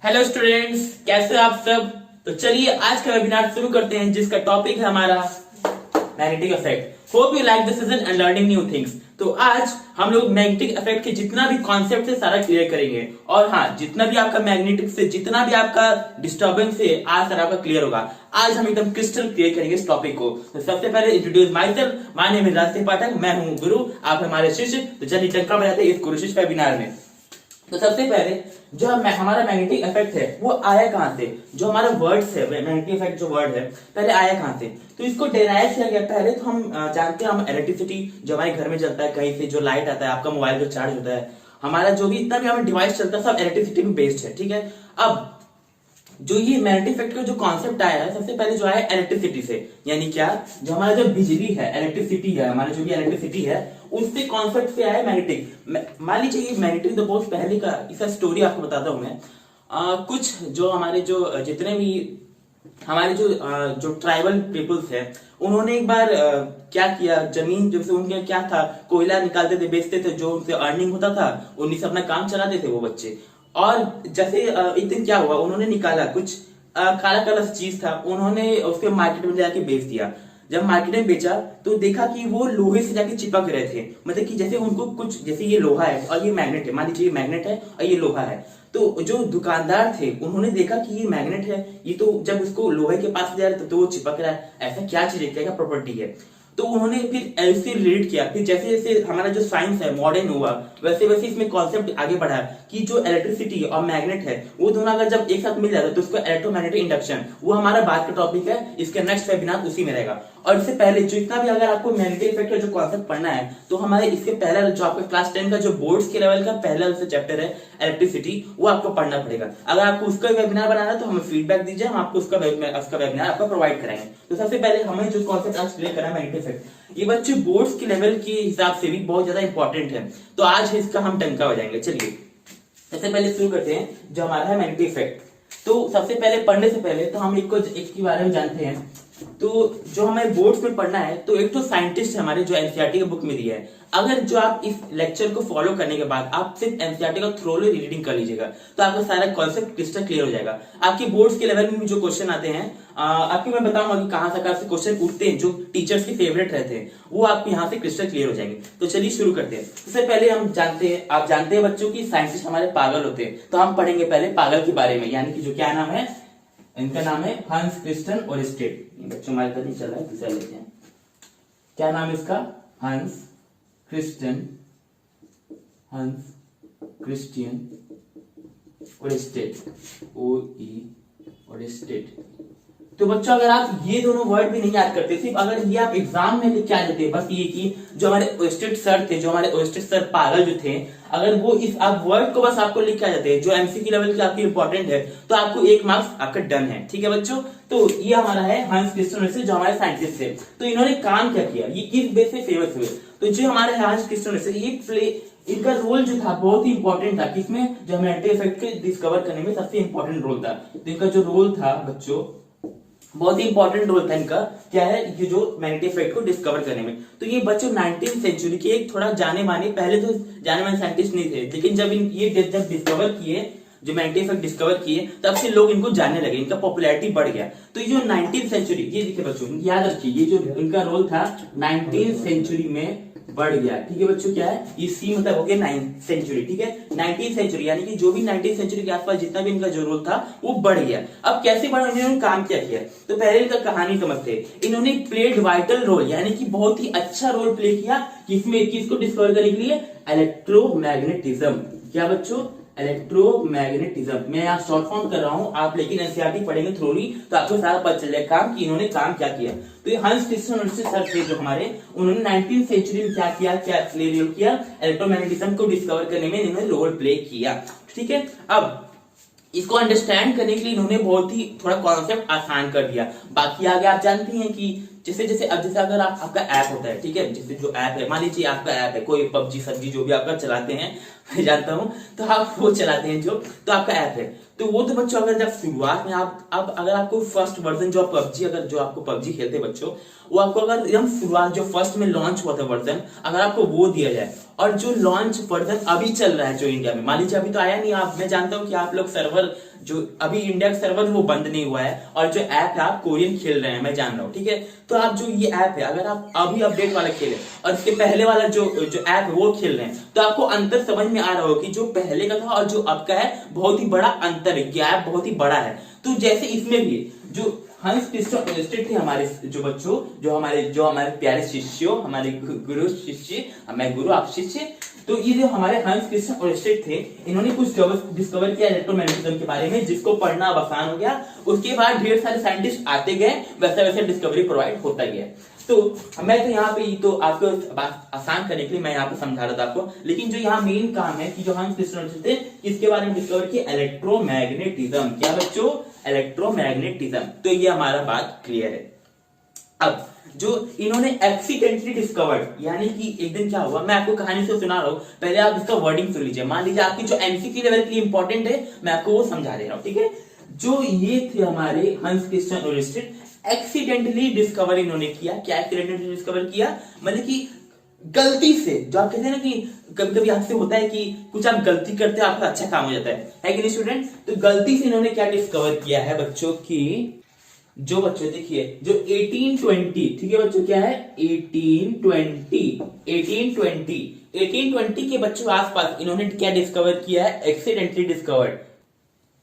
Hello students, कैसे हो आप सब। तो चलिए आज का वेबिनार शुरू करते हैं जिसका टॉपिक है हमारा magnetic effect. Hope you like this session and learning new things. तो आज हम लोग मैग्नेटिक इफेक्ट के जितना भी कॉन्सेप्ट है सारा क्लियर करेंगे। और हाँ, जितना भी आपका मैग्नेटिक से जितना भी आपका डिस्टर्बेंस है आज सारा आपका क्लियर होगा। आज हम एकदम क्रिस्टल क्लियर करेंगे इस टॉपिक को। तो सबसे पहले introduce my self, my name is रास्ते पाठक, मैं हूँ गुरु, आप हमारे शिष्य। तो चलिए टंका बजाते हैं इस गुरु शिष्य वेबिनार में। तो सबसे पहले जो हमारा मैग्नेटिक इफेक्ट है वो आया कहां से। जो हमारा वर्ड्स है मैग्नेटिक इफेक्ट जो वर्ड है पहले आया कहां से, तो इसको डेराइव किया गया। पहले तो हम जानते हैं हम इलेक्ट्रिसिटी जो हमारे घर में चलता है, कहीं से जो लाइट आता है, आपका मोबाइल जो चार्ज होता है, हमारा जो भी इतना भी हमारा डिवाइस चलता है सब इलेक्ट्रिसिटी पे बेस्ड है। ठीक है, अब जो ये मैग्नेटिक इफेक्ट का जो कॉन्सेप्ट आया है सबसे पहले जो आया इलेक्ट्रिसिटी से, यानी क्या, जो हमारा जो बिजली है, इलेक्ट्रिसिटी है, हमारा जो भी इलेक्ट्रिसिटी है उससे कॉन्सेप्ट से आया मैग्नेटिक। मान लीजिए मैग्नेटिक तो बहुत पहले का इसका स्टोरी आपको बताता हूं मैं। कुछ जो हमारे जो जितने भी हमारे जो ट्राइबल पीपल्स है उन्होंने एक बार क्या किया, जमीन जब से उनके क्या था, कोयला निकालते थे, बेचते थे, जो उनसे अर्निंग होता था उन्हीं से अपना काम चलाते थे वो बच्चे। और जैसे एक दिन क्या हुआ, उन्होंने निकाला कुछ काला काला चीज था, उन्होंने उसके मार्केट में जाके बेच दिया। जब मार्केट में बेचा तो देखा कि वो लोहे से जाके चिपक रहे थे, मतलब कि जैसे उनको कुछ, जैसे ये लोहा है और ये मैग्नेट है, मान लीजिए ये मैग्नेट है और ये लोहा है, तो जो दुकानदार थे उन्होंने देखा कि ये मैग्नेट है, ये तो जब उसको लोहे के पास जा रहा है तो वो चिपक रहा है, ऐसा क्या चीज है, क्या प्रॉपर्टी है। तो उन्होंने फिर ऐसे रिलेट किया, फिर जैसे जैसे हमारा जो साइंस है मॉडर्न हुआ वैसे वैसे इसमें कॉन्सेप्ट आगे बढ़ा कि जो इलेक्ट्रिसिटी और मैग्नेट है वो दोनों अगर जब एक साथ मिल जाता है तो उसको इलेक्ट्रोमैग्नेटिक इंडक्शन, वो हमारा बात का टॉपिक है, इसके नेक्स्ट वेबिनार उसी में रहेगा। और इससे पहले जो इतना भी अगर आपको मैग्नेटिक इफेक्ट का जो कॉन्सेप्ट पढ़ना है तो हमारे इसके पहला जो आपका क्लास 10 का जो बोर्ड्स के लेवल का पहला चैप्टर है इलेक्ट्रिसिटी, वो आपको पढ़ना पड़ेगा। अगर आपको उसका वेबिनार बनाना है तो हमें फीडबैक दीजिए, हम आपको उसका वेबिनार आपको प्रोवाइड कराएंगे। तो सबसे पहले हमें जो कॉन्सेप्ट आज क्लियर करना है मैग्नेटिक इफेक्ट, ये बच्चे बोर्ड्स के लेवल के हिसाब से भी बहुत ज्यादा इंपॉर्टेंट है, तो आज इसका हम टंका बजाएंगे। चलिए सबसे पहले शुरू करते हैं जो हमारा है मैग्नेटिक इफेक्ट। तो सबसे पहले पढ़ने से पहले तो हम एक के बारे में जानते हैं। तो जो हमें बोर्ड्स में पढ़ना है तो एक तो साइंटिस्ट है हमारे जो एनसीईआरटी के बुक में दिया है। अगर जो आप इस लेक्चर को फॉलो करने के बाद आप सिर्फ एनसीईआरटी का थ्रोली रीडिंग कर लीजिएगा तो आपका सारा कॉन्सेप्ट क्रिस्टल क्लियर हो जाएगा। आपके बोर्ड्स के लेवल में भी जो क्वेश्चन आते हैं आपको मैं बताऊंगा कि कहां से क्वेश्चन उठते हैं, जो टीचर्स के फेवरेट रहते हैं वो आपको यहाँ से क्रिस्टल क्लियर हो जाएंगे। तो चलिए शुरू करते हैं। सबसे पहले हम जानते हैं, आप जानते हैं बच्चों की साइंटिस्ट हमारे पागल होते हैं, तो हम पढ़ेंगे पहले पागल के बारे में, यानी कि जो क्या नाम है, इनका नाम है हंस क्रिस्टियन ओरेस्टेड। बच्चों हमारे पास नहीं चल रहा है, दूसरा लेते हैं। क्या नाम है इसका, हंस क्रिस्टियन ओरेस्टेड, ओरेस्टेड। तो बच्चों अगर आप ये दोनों वर्ड भी नहीं याद करते, सिर्फ अगर ये आप एग्जाम में लिख के आ जाते, बस ये कि जो हमारे ओरेस्टेड सर थे, जो हमारे ओरेस्टेड सर पागल जो थे, अगर वो इस आप वर्ड को बस आपको लिख के आ जाते जो एमसीक्यू लेवल की आपकी इंपॉर्टेंट है, तो आपको 1 मार्क्स आपका डन है। ठीक है बच्चों, तो ये हमारा है हंस क्रिस्टियन ओरेस्टेड जो हमारे साइंटिस्ट थे। तो इन्होंने काम क्या किया, ये किस बेस पे फेमस हुए, तो जो हमारे हंस क्रिस्टियन ओरेस्टेड ये इनका रोल जो था बहुत ही इंपॉर्टेंट था, किसमें, जो मैग्नेटिक इफेक्ट के डिस्कवर करने में सबसे इंपॉर्टेंट रोल था। तो इनका जो रोल था बच्चों बहुत ही इंपॉर्टेंट रोल था इनका, क्या है, ये जो मैग्नेटिक इफेक्ट को डिस्कवर करने में। तो ये बच्चों 19th सेंचुरी के एक थोड़ा जाने माने, पहले तो जाने माने साइंटिस्ट नहीं थे, लेकिन जब जब डिस्कवर किए, जो मैग्नेटिक इफेक्ट डिस्कवर किए, तब से लोग इनको जानने लगे, इनका पॉपुलैरिटी बढ़ गया। तो ये जो 19th सेंचुरी, ये देखिए बच्चों याद रखिए, ये जो इनका रोल था 19th सेंचुरी में बढ़ गया। ठीक है बच्चों, क्या है ये सी मतलब हो गया 9th सेंचुरी। ठीक है, 19th सेंचुरी यानी कि जो भी 19th सेंचुरी के आसपास जितना भी इनका जो रोल था वो बढ़ गया। अब कैसे बढ़ा, इन्होंने काम क्या किया, तो पहले इनका कहानी समझते। इन्होंने प्लेड वाइटल रोल, यानी कि बहुत ही अच्छा रोल प्ले किया किसमें, किसको डिस्कवर करने के लिए, इलेक्ट्रोमैग्नेटिज्म। क्या बच्चों, इलेक्ट्रोमैग्नेटिज्म। मैं यहाँ शॉर्ट फॉर्म कर रहा हूँ, आप लेकिन एनसीईआरटी पढ़ेंगे थ्रोली तो आपको सारा पता चल जाएगा काम कि इन्होंने काम क्या किया। तो ये हंस क्रिस्टियन ओरेस्टेड सर थे जो हमारे, उन्होंने 19th सेंचुरी में क्या किया, इलेक्ट्रोमैग्नेटिज्म को डिस्कवर करने में इन्होंने रोल प्ले किया। ठीक है, अब इसको अंडरस्टैंड करने के लिए इन्होंने बहुत ही थोड़ा कॉन्सेप्ट आसान कर दिया। बाकी आगे आप जानते हैं कि जैसे जैसे अगर आपका ऐप होता है, ठीक है, जैसे जो ऐप है, मान लीजिए आपका ऐप है कोई पबजी सब्जी जो भी आपका चलाते हैं, मैं जानता हूं, तो आप वो चलाते हैं जो, तो आपका ऐप है, तो वो तो बच्चों अगर जब शुरुआत में आप अगर आपको फर्स्ट वर्जन जो पबजी, अगर जो आपको पबजी खेलते बच्चों, वो आपको अगर एकदम शुरुआत जो फर्स्ट में लॉन्च हुआ था वर्जन, अगर आपको वो दिया जाए और जो लॉन्च वर्जन अभी चल रहा है जो इंडिया में, मान लीजिए अभी तो आया नहीं, आप मैं जानता हूं कि आप लोग सर्वर जो अभी इंडिया का सर्वर वो बंद नहीं हुआ है और जो ऐप है आप कोरियन खेल रहे हैं, मैं जान रहा हूं, ठीक है। तो आप जो ये ऐप है अगर आप अभी अपडेट वाला खेले और इसके पहले वाला जो ऐप है वो खेल रहे हैं, तो आपको अंतर समझ में आ रहा होगा कि जो पहले का था और जो अब का है बहुत ही बड़ा अंतर है, गैप बहुत ही बड़ा है। तो जैसे इसमें भी जो हंस थे हमारे जो बच्चों, जो हमारे प्यारे शिष्यों, हमारे गुरु शिष्य, मैं गुरु आप शिष्य, तो ये जो हमारे हंस क्रिस्टियन ओरेस्टेड थे, इन्होंने कुछ डिस्कवर किया इलेक्ट्रोमैग्नेटिज्म के बारे में, जिसको पढ़ना अब आसान हो गया। उसके बाद ढेर सारे साइंटिस्ट आते गए, वैसे वैसे डिस्कवरी प्रोवाइड होता गया। तो मैं तो यहाँ पे तो आपको आसान करने के लिए मैं यहाँ पे समझा रहा था आपको, लेकिन जो यहाँ मेन काम है कि जो हंस क्रिस्टियन ओरेस्टेड थे किसके बारे में डिस्कवर किया, इलेक्ट्रोमैग्नेटिज्म। क्या बच्चों, इलेक्ट्रोमैग्नेटिज्म। तो ये हमारा बात क्लियर है। अब जो इन्होंने एक्सीडेंटली डिस्कवर्ड, यानी कि एक दिन क्या हुआ, मैं आपको कहानी से सुना रहा हूं, पहले आप इसका वर्डिंग सुन लीजिए। मान लीजिए आपकी जो एमसीक्यू लेवल के लिए इंपॉर्टेंट है, मैं आपको वो समझा दे रहा हूं, ठीक है। जो ये थे हमारे हंस क्रिस्टियन ओरेस्टेड, एक्सीडेंटली डिस्कवर इन्होंने किया। क्या एक्सीडेंटली डिस्कवर किया, मतलब कि गलती से, जो आप कहते हैं ना कि कभी कभी आपसे होता है कि कुछ आप गलती करते हैं आपका अच्छा काम हो जाता है कि नहीं स्टूडेंट। तो गलती से इन्होंने क्या डिस्कवर किया है बच्चों की, जो बच्चों देखिए जो 1820, ठीक है बच्चों, क्या है 1820 के बच्चों आसपास इन्होंने क्या डिस्कवर किया है, एक्सीडेंटली डिस्कवर्ड।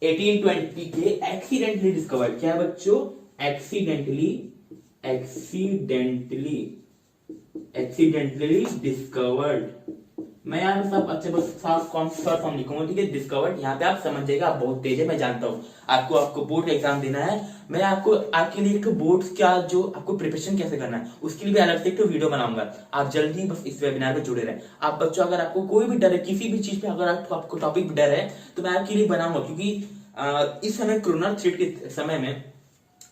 1820 के एक्सीडेंटली डिस्कवर्ड, क्या है बच्चों, एक्सीडेंटली डिस्कवर्ड। मैं यहाँ सब अच्छे शॉर्ट फॉर्म लिखूंगा, ठीक है, डिस्कवर्ड। यहाँ पे आप समझ जाएगा, आप बहुत तेज है, मैं जानता हूँ। आपको बोर्ड एग्जाम देना है, मैं आपको आपके लिए एक बोर्ड का जो आपको प्रिपरेशन कैसे करना है उसके लिए भी अलग से एक वीडियो बनाऊंगा। आप जल्दी बस इस वेबिनार में जुड़े रहें। आप बच्चों अगर आपको कोई भी डर है किसी भी चीज पे, अगर आपको टॉपिक भी डर है तो मैं आपके लिए बनाऊंगा, क्योंकि इस समय कोरोना थ्रेट के समय में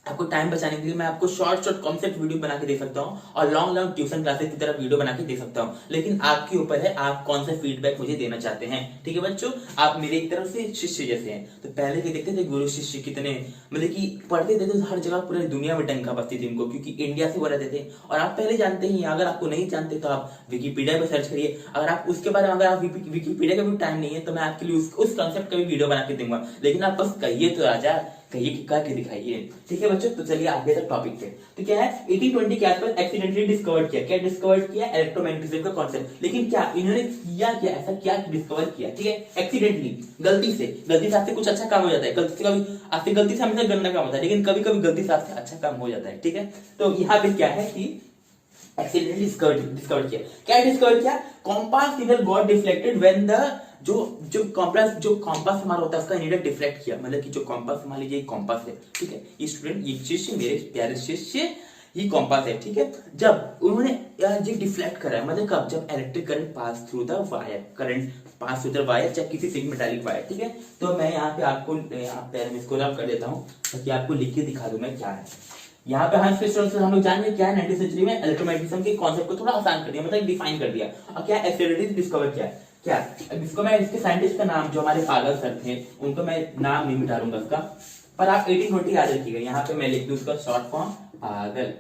आपको टाइम बचाने के लिए मैं आपको शॉर्ट कॉन्सेप्ट वीडियो बना के दे सकता हूँ और लॉन्ग ट्यूशन क्लासेस की तरह वीडियो बना के दे सकता हूँ। लेकिन आपके ऊपर है, आप कौन सा फीडबैक मुझे देना चाहते हैं, ठीक है बच्चों। आप मेरे एक तरफ से शिष्य जैसे हैं। तो पहले के देखते थे गुरु शिष्य कितने, मतलब कि पढ़ते थे तो हर जगह पूरी दुनिया में डंका बजती थी इनको, क्योंकि इंडिया से वो रहते थे। और आप पहले जानते ही, अगर आपको नहीं जानते तो आप विकीपीडिया पर सर्च करिए। अगर आप उसके बारे में, अगर आप विकीपीडिया का भी टाइम नहीं है तो मैं आपके लिए उस कॉन्सेप्ट का भी वीडियो बना के दूंगा। लेकिन आप बस कहिए तो राजा, कहिए कि क्या दिखाइए, ठीक है बच्चों। तो चलिए आगे तक टॉपिक पे। तो क्या है, 1820 के आसपास एक्सीडेंटली डिस्कवर किया। क्या डिस्कवर किया, इलेक्ट्रोमैग्नेटिज्म का कॉन्सेप्ट। लेकिन क्या इन्होंने किया, क्या ऐसा क्या डिस्कवर किया, ठीक है, एक्सीडेंटली, गलती से आपसे कुछ अच्छा काम हो जाता है। गलती से हमेशा गंदा काम होता है, लेकिन कभी कभी गलती से आपसे अच्छा काम हो जाता है, ठीक है। तो यहाँ पे क्या है कि एक्सीडेंटली डिस्कवर किया। क्या डिस्कवर किया, compass needle got deflected when the जो कॉम्पास हमारा होता है उसका नीडल डिफ्लेक्ट किया। मतलब कि जो कॉम्पास, मान लीजिए कॉम्पास है, ठीक है, ये स्टूडेंट, ये शिष्य, मेरे प्यारे शिष्य, ये कॉम्पास है, ठीक है। जब उन्होंने ये डिफ्लेक्ट करा, मतलब कब, जब electric current pass through the wire, चाहे किसी से मेटालिक वायर, ठीक है। तो मैं यहाँ पे आपको स्क्रॉल अप कर देता हूँ ताकि आपको लिख के दिखा दूं मैं क्या है। यहाँ पे हंस क्रिस्टियन से हम लोग जानेंगे क्या है 19वीं सेंचुरी में इलेक्ट्रोमैग्नेटिज्म के कॉन्सेप्ट को थोड़ा आसान कर दिया, मतलब डिफाइन कर दिया। और क्या एक्सीडेंटली डिस्कवर किया, क्या इसको मैं, इसके साइंटिस्ट का नाम, जो हमारे पागल सर थे उनको मैं नाम नहीं मिटा दूंगा उसका, पर आप 1820 याद रखिएगा। यहाँ पे मैं लिख दूं उसका शॉर्ट फॉर्म, पागल,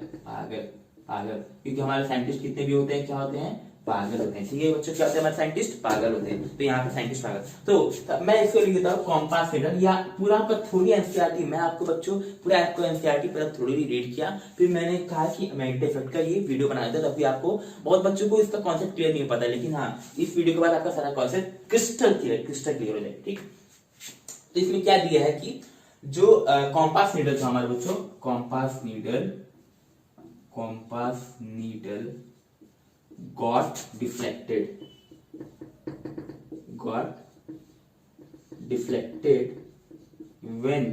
क्योंकि हमारे साइंटिस्ट कितने भी होते हैं, क्या होते हैं, पागल होते हैं, ठीक है बच्चों। क्या होते हैं हमारे साइंटिस्ट, पागल होते हैं। तो यहाँ पे साइंटिस्ट पागल। तो मैं इसको लिख देता हूँ कॉम्पास नीडल, या पूरा आपका थोड़ी एनसीईआरटी, मैं आपको बच्चों पूरा आपको एनसीईआरटी पर थोड़ी रीड किया, फिर मैंने कहा कि मैग्नेटिक इफेक्ट का ये वीडियो बनाया था, तभी आपको बहुत बच्चों को इसका कॉन्सेप्ट क्लियर नहीं पता, लेकिन हाँ इस वीडियो के बाद आपका सारा कॉन्सेप्ट क्रिस्टल क्लियर हो जाए, ठीक। तो इसमें क्या दिया है कि जो कॉम्पास नीडल था हमारे बच्चों, compass needle got deflected when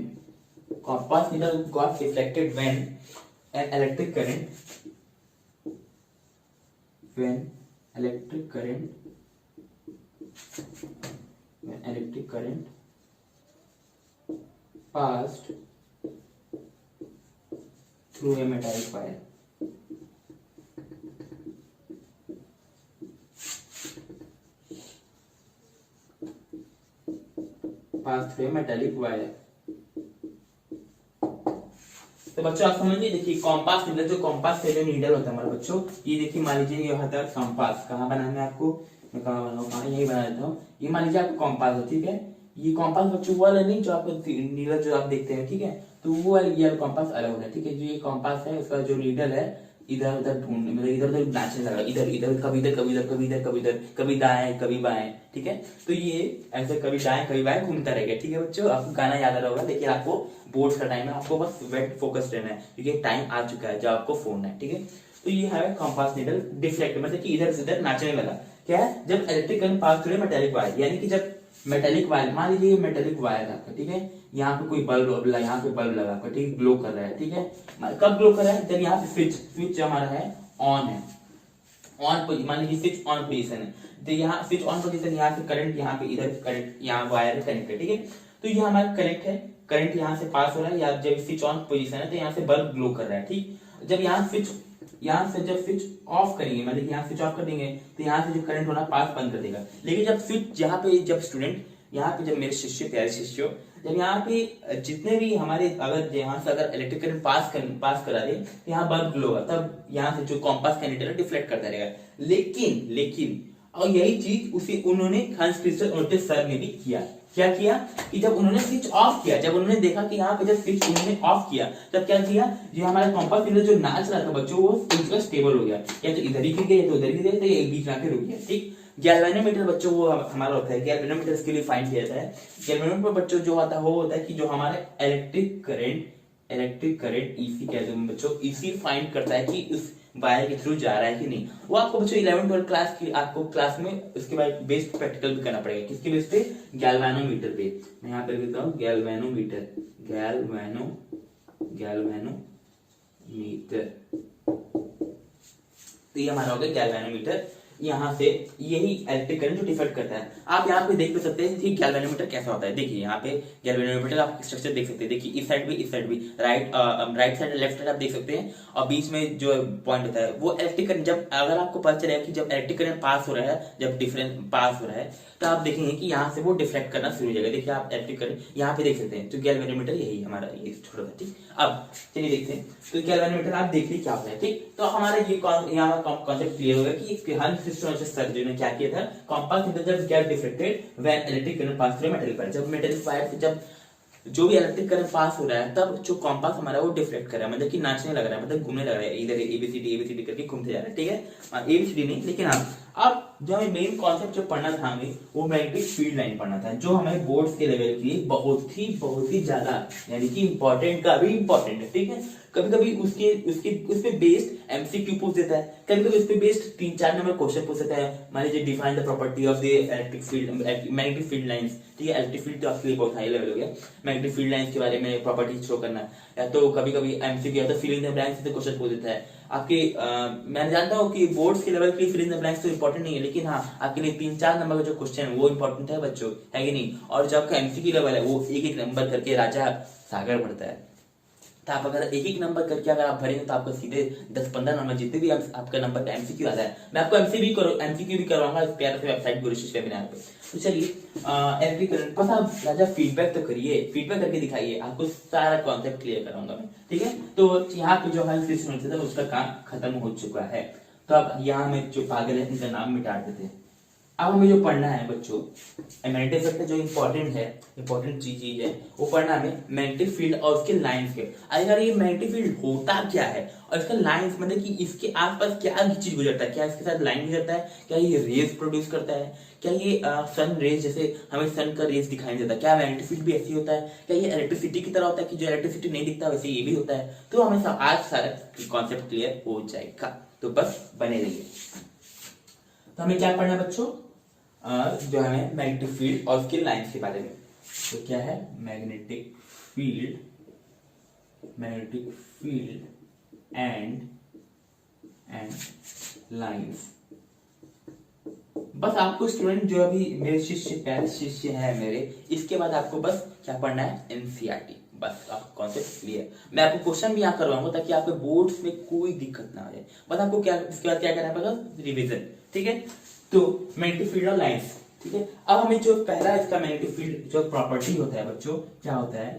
compass needle got deflected when an electric current passed through a metallic wire. तो बच्चों आप समझिए, देखिए कॉम्पास नीडल, जो कॉम्पास से जो नीडल होता है हमारे बच्चों, ये देखिए मान लीजिए ये होता है कॉम्पास, कहाँ बनाना है आपको, मैं कहाँ बनाऊँ, कहाँ यही बना देता हूँ। ये मान लीजिए आपका कॉम्पास है, ठीक है। ये कॉम्पास बच्चों वो वाला नहीं जो आपको नीडल जो आप देखते हैं, ठीक है। तो वो वाला ये कॉम्पास अलग होता है, ठीक है। जो ये कॉम्पास है उसका जो नीडल है इधर उधर ढूंढ मतलब इधर उधर नाचने लगा, इधर इधर कभी इधर कभी इधर कभी इधर कभी इधर कभी दाएं कभी बाएं, ठीक है। तो ये ऐसे कभी दाएं कभी बाएं घूमता रहेगा, ठीक है बच्चों। आपको गाना याद आ रहा होगा, लेकिन आपको बोर्ड का टाइम है, आपको बस वेट फोकस रहना है क्योंकि टाइम आ चुका है जब आपको फोन है, ठीक है। तो ये है कॉम्पास नीडल डिफ्लेक्ट, मतलब कि इधर से इधर नाचने लगा। क्या है, जब इलेक्ट्रिक करंट पास करे मेटेलिक वायर, यानी कि जब मेटेलिक वायर, मान लीजिए ये मेटेलिक वायर है आपका, ठीक है। यहाँ पे कोई बल्ब, यहाँ पे बल्ब लगा आपका, ठीक है, ग्लो कर रहा है, ठीक है। कब ग्लो कर रहा है, जब यहाँ पे स्विच हमारा है ऑन है, ऑन मान लीजिए स्विच ऑन पोजीशन है, तो यहाँ स्विच ऑन पोजीशन, यहाँ से करंट, यहाँ पे इधर करंट, यहाँ वायर कनेक्ट है, ठीक है। तो ये हमारा कनेक्ट है, करंट यहाँ से पास हो रहा है, या जब स्विच ऑन पोजीशन है तो यहाँ से बल्ब ग्लो कर रहा है, ठीक। जब यहाँ से जब स्विच ऑफ करेंगे, मतलब यहाँ स्विच ऑफ कर देंगे तो यहाँ से जो करंट होना पास बंद कर देगा। लेकिन जब स्विच यहाँ पे, जब स्टूडेंट यहाँ पे, जब मेरे शिष्य प्यारे शिष्यों, जब यहाँ पे जितने भी हमारे अगर यहाँ से अगर इलेक्ट्रिक करंट पास करा दे तो यहाँ बल्ब ग्लो होगा, तब यहाँ से जो कॉम्पास का नीडल डिफ्लेक्ट करता रहेगा। लेकिन और यही चीज उसे उन्होंने हांस क्रिस्टियन ओल्टेज सर ने भी किया। क्या किया कि जब उन्होंने स्विच ऑफ किया, जब उन्होंने देखा कि यहाँ पे जब स्विच उन्होंने ऑफ किया, तब क्या किया, ये हमारा कॉम्पास नीडल जो नाच रहा था बच्चों, वो बिल्कुल स्टेबल हो गया, या तो इधर ही गिर गया या तो उधर ही गिर गया, तो ये बीच में आके रुक गया, ठीक। गैल्वेनोमीटर बच्चों वो हमारा होता है, गैल्वेनोमीटर इसके लिए फाइंड किया जाता है। गैल्वेनोमीटर बच्चों जो आता है वो होता है कि जो हमारे इलेक्ट्रिक करंट ईसी कहते हैं बच्चों, ईसी फाइंड करता है कि उस वायर के थ्रू जा रहा है कि नहीं। वो आपको बच्चों 11-12 क्लास की आपको क्लास में उसके बाद बेस्ड प्रैक्टिकल भी करना पड़ेगा। किसके बेस पे, गैल्वेनोमीटर पे। मैं यहाँ पे लिखता हूँ गैल्वेनोमीटर, तो ये हमारा हो गया गैल्वेनोमीटर। यहाँ से यही इलेक्ट्रिक करंट जो डिफेक्ट करता है। आप यहाँ पे देख भी सकते हैं कि गैल्वेनोमीटर कैसा होता है। देखिए यहाँ पे गैल्वेनोमीटर आप स्ट्रक्चर देख सकते हैं। देखिए इस साइड भी राइट साइड लेफ्ट साइड आप देख सकते हैं, और बीच में जो पॉइंट होता है वो इलेक्ट्रिक करंट, जब अगर आपको पता चलेगा कि जब इलेक्ट्रिक करंट पास हो रहा है, जब डिफरेंस पास हो रहा है, तो आप देखेंगे कि यहाँ से वो डिफ्लेक्ट करना शुरू हो जाएगा। देखिए आप इलेक्ट्रिक करंट यहाँ पे देख सकते हैं। तो गैल्वेनोमीटर यही हमारा ये छोटा सा, ठीक। अब चलिए देखते हैं, तो गैल्वेनोमीटर आप देखिए क्या होता है, ठीक। तो हमारा ये यहाँ कॉन्सेप्ट क्लियर होगा कि हर सर ने क्या किया था, कॉम्पास नीडल जब get deflected when electric current pass through metal wire, जब मेटल वायर से जब जो भी इलेक्ट्रिक करंट पास हो रहा है, तब जो कॉम्पास हमारा वो डिफ्लेक्ट कर रहा है, मतलब कि नाचने लग रहा है, मतलब घूमने लग रहा है, इधर एबीसीडी करके घूमते जा रहा है, ठीक है। एबीसीडी नहीं, लेकिन अब जो हमें मेन कॉन्सेप्ट जो पढ़ना था हमें, वो मैग्नेटिक फील्ड लाइन पढ़ना था, जो हमें बोर्ड्स के लेवल के लिए बहुत ही ज्यादा, यानी कि इंपॉर्टेंट का भी इंपॉर्टेंट है, ठीक है। कभी कभी उस पे बेस्ड एमसीक्यू पूछ देता है, कभी कभी उस पे बेस्ड 3-4 नंबर क्वेश्चन पूछ देता है। मान लीजिए define the property of the electric field, magnetic field lines, ठीक है। इलेक्ट्रिक फील्ड तो आपके लिए बहुत हाई लेवल हो गया, मैग्नेटिक फील्ड लाइंस के बारे में प्रॉपर्टी शो करना, या तो कभी कभी एमसीक्यू या तो फिल इन द ब्लैंक्स से क्वेश्चन पूछ देता है आपके। मैं जानता हूँ कि बोर्ड्स के लेवल के लिए फिल इन द ब्लैंक्स तो इंपॉर्टेंट नहीं है, लेकिन हाँ आपके लिए 3-4 नंबर का जो क्वेश्चन है वो इंपॉर्टेंट है बच्चों, है कि नहीं। और जो आपका एमसीक्यू लेवल है वो एक नंबर करके राजा सागर बढ़ता है। तो आप अगर एक नंबर करके अगर आप भरेंगे तो आपको सीधे 10-15 नंबर जितने भी आपका नंबर का एमसीक्यू आता है, मैं आपको एमसीक्यू भी करवाऊंगा इस प्यारे से वेबसाइट गुरुशिष्य वेबिनार पे। तो चलिए एवरी करंट बस आप राजा फीडबैक तो करिए, फीडबैक करके दिखाइए, आपको सारा कॉन्सेप्ट क्लियर कराऊंगा मैं, ठीक है। तो यहाँ पे जो है था उसका काम खत्म हो चुका है। तो अब यहाँ में जो पागल है इनका नाम मिटा देते हैं। अब हमें जो पढ़ना है बच्चों, मैग्नेटिक फील्ड जो इंपॉर्टेंट चीज है वो पढ़ना हमें मैग्नेटिक फील्ड और उसके लाइंस के। अगर ये मैग्नेटिक फील्ड होता क्या है और इसका लाइंस, मतलब कि इसके आसपास क्या चीज गुजरता है, क्या इसके साथ लाइन गुजरता है, क्या ये रेज प्रोड्यूस करता है, क्या ये सन रेज, जैसे हमें सन का रेज दिखाई नहीं देता, क्या मैग्नेटिक फील्ड भी ऐसी होता है, क्या ये इलेक्ट्रिसिटी की तरह होता है कि जो इलेक्ट्रिसिटी नहीं दिखता वैसे ये भी होता है। तो हमें आज सारा कॉन्सेप्ट क्लियर हो जाएगा, तो बस बने रहिए। तो हमें क्या पढ़ना है बच्चों, जो है मैग्नेटिक फील्ड और उसके लाइंस के बारे में। तो क्या है मैग्नेटिक फील्ड एंड लाइंस। बस आपको स्टूडेंट जो अभी मेरे प्यारे शिष्य है मेरे, इसके बाद आपको बस क्या पढ़ना है, एनसीईआरटी, बस आपको कॉन्सेप्ट क्लियर। मैं आपको क्वेश्चन भी यहाँ करवाऊंगा ताकि आपके बोर्ड्स में कोई दिक्कत ना आए। बस आपको क्या इसके बाद क्या करना पड़ेगा, रिवीजन, ठीक है। तो मैग्नेटिक फील्ड और लाइंस, ठीक है। अब हमें जो पहला इसका मैग्नेटिक फील्ड जो प्रॉपर्टी होता है बच्चों, क्या होता है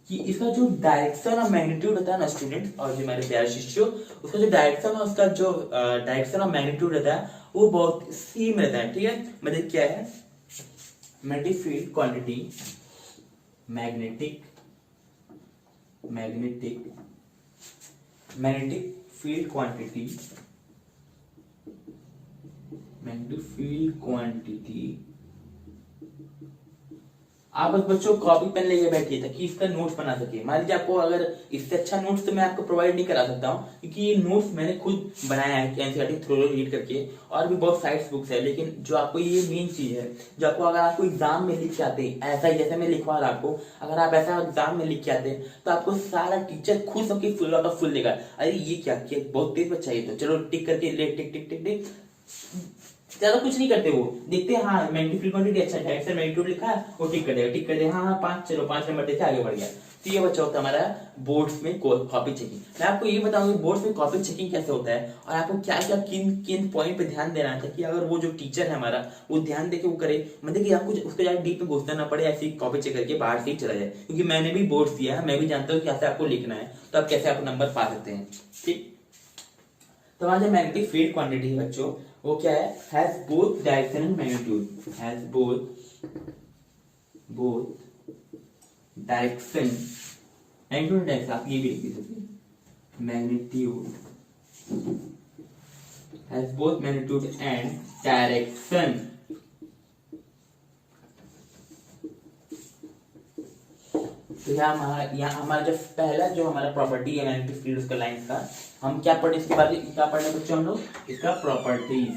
कि इसका जो डायरेक्शन ऑफ मैग्नीट्यूड होता है ना स्टूडेंट और जो मेरे प्यारे शिष्यों, उसका जो डायरेक्शन और उसका जो डायरेक्शन ऑफ मैग्नीट्यूड रहता है वो बहुत सेम रहता है। ठीक है, मतलब क्या है, magnetic field quantity, magnetic magnetic magnetic field quantity, magnetic field quantity. आप बस बच्चों कॉपी पेन लेके बैठिए ताकि इसका नोट्स बना सके। मान लीजिए आपको अगर इससे अच्छा नोट्स तो मैं आपको प्रोवाइड नहीं करा सकता हूँ, क्योंकि ये नोट्स मैंने खुद बनाया है एनसीईआरटी थ्रू रीड करके, और भी बहुत साइट्स बुक्स है। लेकिन जो आपको ये मेन चीज है, जो आपको अगर आपको एग्जाम में लिख के आते ऐसा ही जैसे मैं लिखवा रहा आपको, अगर आप ऐसा एग्जाम में लिख के आते तो आपको सारा टीचर खुद सबके फुल आउट ऑफ फुल देगा, अरे ये क्या किया, बहुत तेज बच्चा है, तो चलो टिक करके ले, टिक टिक टिक टिक, ज्यादा कुछ नहीं करते। वो देखते हैं हाँ मैग्नेटिक फील्ड क्वांटिटी अच्छा है, डायरेक्शन मैग्नीट्यूड लिखा है, वो टिक कर देगा, टिक कर देगा, हाँ 5, चलो 5 नंबर देखे आगे बढ़ गया। तो ये बच्चा होता है हमारा बोर्ड्स में कॉपी चेकिंग। मैं आपको ये बताऊंगा बोर्ड्स में कॉपी चेकिंग कैसे होता है और आपको क्या क्या किन किन पॉइंट पे ध्यान देना है, कि अगर वो जो टीचर है हमारा वो ध्यान देके वो करे, मतलब कि आपको उसको ज्यादा डीप में घुसना ना पड़े, ऐसी कॉपी चेक करके बाहर से ही चला जाए। क्योंकि मैंने भी बोर्ड्स दिया है, मैं भी जानता हूँ कैसे आपको लिखना है, तो आप कैसे आप नंबर पा सकते हैं। ठीक, तो हमारा जो मैग्नेटिक फील्ड क्वांटिटी है बच्चों वो क्या है, has both direction and magnitude, has both direction magnitude, direction आप ये भी लिख सकते, magnitude has both magnitude and direction. तो यहाँ हमारा जो पहला जो हमारा प्रॉपर्टी है मैग्नेटिक फील्ड उसका लाइन का, हम क्या पढ़े इसके बाद, क्या पढ़ने बच्चों हम लोग, इसका प्रॉपर्टीज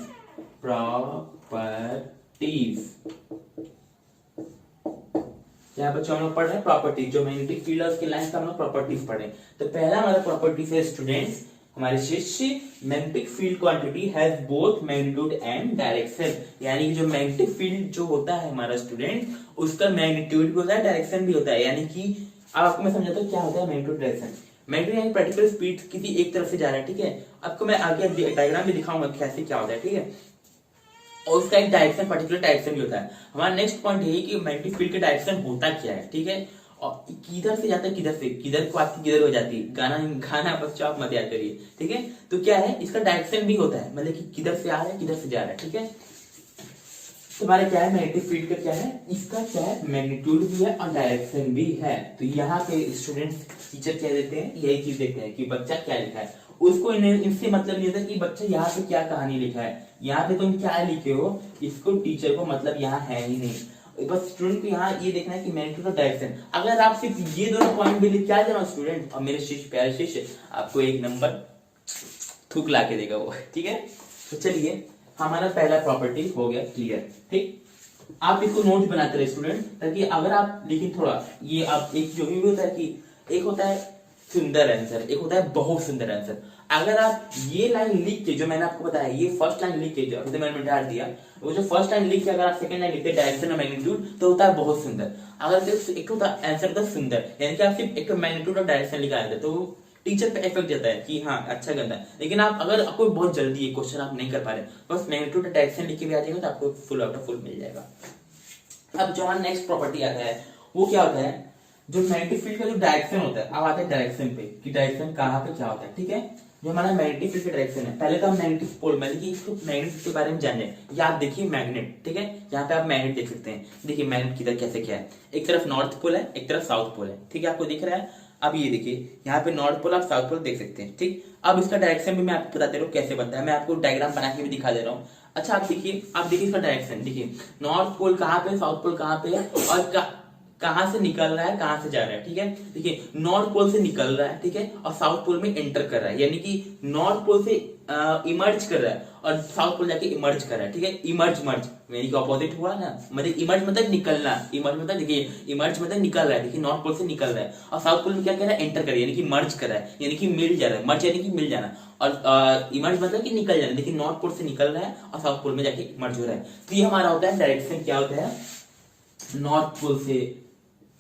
क्या बच्चों हम लोग पढ़ रहे हैं, प्रॉपर्टीज। जो मैग्नेटिक फील्ड है उसके लाइन का हम लोग प्रॉपर्टीज पढ़े। तो पहला हमारा प्रॉपर्टीज है स्टूडेंट्स, हमारे शिष्य, magnetic field quantity has both magnitude and direction, यानी कि जो मैग्नेटिक फील्ड जो होता है हमारा स्टूडेंट उसका मैग्नीट्यूड भी होता है, डायरेक्शन भी होता है। यानी कि आपको मैं समझाता हूँ क्या होता है मैग्नीट्यूड, डायरेक्शन। मैग्नीट्यूड यानी पार्टिकुलर स्पीड किसी एक तरफ से जा रहा है, ठीक है, आपको मैं आगे डायग्राम भी दिखाऊंगा कैसे क्या होता है, ठीक है, और उसका एक डायरेक्शन पर्टिकुलर डायरेक्शन भी होता है। हमारा नेक्स्ट पॉइंट ये कि मैग्नेटिक फील्ड का डायरेक्शन होता क्या है, ठीक है, और किधर से जाता है, किधर से, किधर को आपकी किधर हो जाती है, गाना बच्चों आप मत याद करिए, ठीक है। तो क्या है, इसका डायरेक्शन भी होता है, मतलब कि किधर से आ रहा है किधर से जा रहा है, ठीक है। तो हमारा क्या है मैग्नेटिक फील्ड का क्या है, इसका क्या है, मैग्नीट्यूड भी है और डायरेक्शन भी है। तो यहाँ पे स्टूडेंट्स टीचर क्या देते हैं, यही चीज देखते हैं कि बच्चा क्या लिखा है, उसको इनसे मतलब नहीं होता कि बच्चा यहाँ पे क्या कहानी लिखा है, यहाँ पे तुम क्या लिखे हो, इसको टीचर को मतलब यहाँ है ही नहीं। बस स्टूडेंट को यहाँ ये देखना है कि मैग्नीट्यूड और डायरेक्शन। अगर आप सिर्फ ये दोनों पॉइंट भी लिख के आ जाना स्टूडेंट, और मेरे शिष्य प्यारे शिष्य आपको एक नंबर थूक ला के देगा वो, ठीक है। तो चलिए हमारा पहला प्रॉपर्टी हो गया क्लियर, ठीक। आप इसको नोट बनाते रहे स्टूडेंट, ताकि अगर आप लेकिन थोड़ा ये आप एक जो भी होता है कि एक होता है सुंदर आंसर, एक होता है बहुत सुंदर आंसर। अगर आप ये लाइन लिख के, जो मैंने आपको बताया ये फर्स्ट लाइन लिख के, जो अभी मैंने डाल दिया, वो जो फर्स्ट लाइन लिख के अगर आप सेकंड लाइन लिखते डायरेक्शन और मैग्नीट्यूड, तो होता है बहुत सुंदर। अगर एक होता आंसर होता सुंदर, यानी कि आप सिर्फ एक मैग्नीट्यूड और डायरेक्शन लिखा देते तो टीचर पे इफेक्ट जाता है कि हाँ अच्छा गंदा है। लेकिन आप अगर आपको बहुत जल्दी ये क्वेश्चन आप नहीं कर पा रहे, बस मैग्नीट्यूड और डायरेक्शन लिख के भी आ जाएगा तो आपको फुल आउट ऑफ फुल मिल जाएगा। अब जो हमारा नेक्स्ट प्रॉपर्टी आता है वो क्या होता है, जो मैग्नेटिक फील्ड का जो डायरेक्शन होता है, अब आते हैं डायरेक्शन पे कि डायरेक्शन कहाँ पे क्या होता है, ठीक है। जो हमारा मैग्नेटिक फील्ड का डायरेक्शन है, पहले तो हम मैग्नेटिक पोल मतलब कि इसको मैग्नेट के बारे में जाने, या आप देखिए मैग्नेट, ठीक है, यहाँ पे आप मैग्नेट देख सकते हैं। देखिए मैग्नेट किधर कैसे क्या है, एक तरफ नॉर्थ पोल है एक तरफ साउथ पोल है, ठीक है, आपको दिख रहा है। अब ये देखिए यहाँ पे नॉर्थ पोल और साउथ पोल देख सकते हैं, ठीक। अब इसका डायरेक्शन भी मैं आपको बताते रहूँ कैसे बनता है, मैं आपको डायग्राम बना के भी दिखा दे रहा हूँ। अच्छा आप देखिए इसका डायरेक्शन देखिए, नॉर्थ पोल कहाँ पे, साउथ पोल कहाँ पे है, और कहां से निकल रहा है कहां से जा रहा है, ठीक है। देखिए नॉर्थ पोल से निकल रहा है, ठीक है, और साउथ पोल में एंटर कर रहा है, यानी कि नॉर्थ पोल से इमर्ज कर रहा है और साउथ पोल जाके इमर्ज कर रहा है, ठीक है। इमर्ज मर्ज यानी कि ऑपोजिट हुआ ना, मतलब इमर्ज मतलब निकलना, इमर्ज मतलब देखिए इमर्ज मतलब निकल रहा है, देखिए नॉर्थ पोल से निकल रहा है, और साउथ पोल में क्या कर रहा है, एंटर कर रहा है, यानी कि मर्ज कर रहा है, यानी कि मिल जा रहा है, मर्ज यानी कि मिल जाना, और इमर्ज मतलब कि निकल जाना। देखिए नॉर्थ पोल से निकल रहा है और साउथ पोल में जाके इमर्ज हो रहा है। तो ये हमारा होता है डायरेक्शन, क्या होता है, नॉर्थ पोल से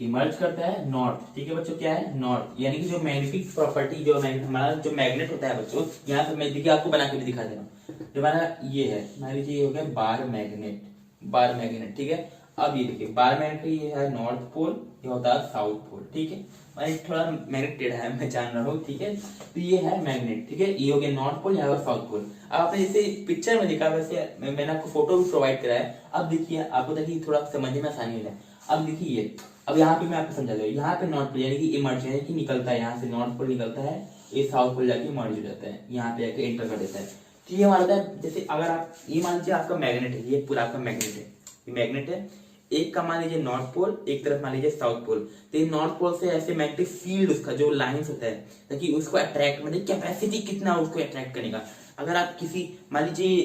इमर्ज करता है नॉर्थ, ठीक है बच्चों, क्या है नॉर्थ, यानी कि जो मैग्नेटिक प्रॉपर्टी जो हमारा जो मैग्नेट होता है बच्चों, यहाँ पे मैं देखिए आपको बना के भी दिखा दे रहा हूँ। जो हमारा ये है, मान लीजिए ये हो गया बार मैग्नेट, ठीक है। अब ये देखिए बार मैग्नेट का ये है नॉर्थ पोल, ये होता है साउथ पोल, ठीक है। मैं थोड़ा मैग्नेट टेढ़ा है, मैं जान रहा हूँ, ठीक है। तो ये है मैग्नेट, ठीक है, ये हो गया नॉर्थ पोल, यहाँ साउथ पोल। अब आपने जैसे पिक्चर में देखा वैसे मैंने आपको फोटो भी प्रोवाइड कराया है। अब देखिए आपको ताकि थोड़ा समझने में आसानी हो जाए। अब देखिए ये, अब यहाँ पे मैं आपको समझा दूँ, यहाँ पे नॉर्थ पोल यानी कि इमर्ज यानी कि निकलता है, यहाँ से नॉर्थ पोल निकलता है, ये साउथ पोल जाके मर्ज हो जाता है, यहाँ पे जाके एंटर कर देता है। तो ये हमारा है, जैसे अगर आप ये मान लीजिए आपका मैग्नेट है, ये पूरा आपका मैग्नेट है, ये मैग्नेट है, एक का मान लीजिए नॉर्थ पोल, एक तरफ मान लीजिए साउथ पोल। तो ये नॉर्थ पोल से ऐसे मैग्नेटिक फील्ड उसका जो लाइंस होता है ताकि उसको अट्रैक्ट, मतलब कैपेसिटी कितना उसको अट्रैक्ट करने का। अगर आप किसी मान लीजिए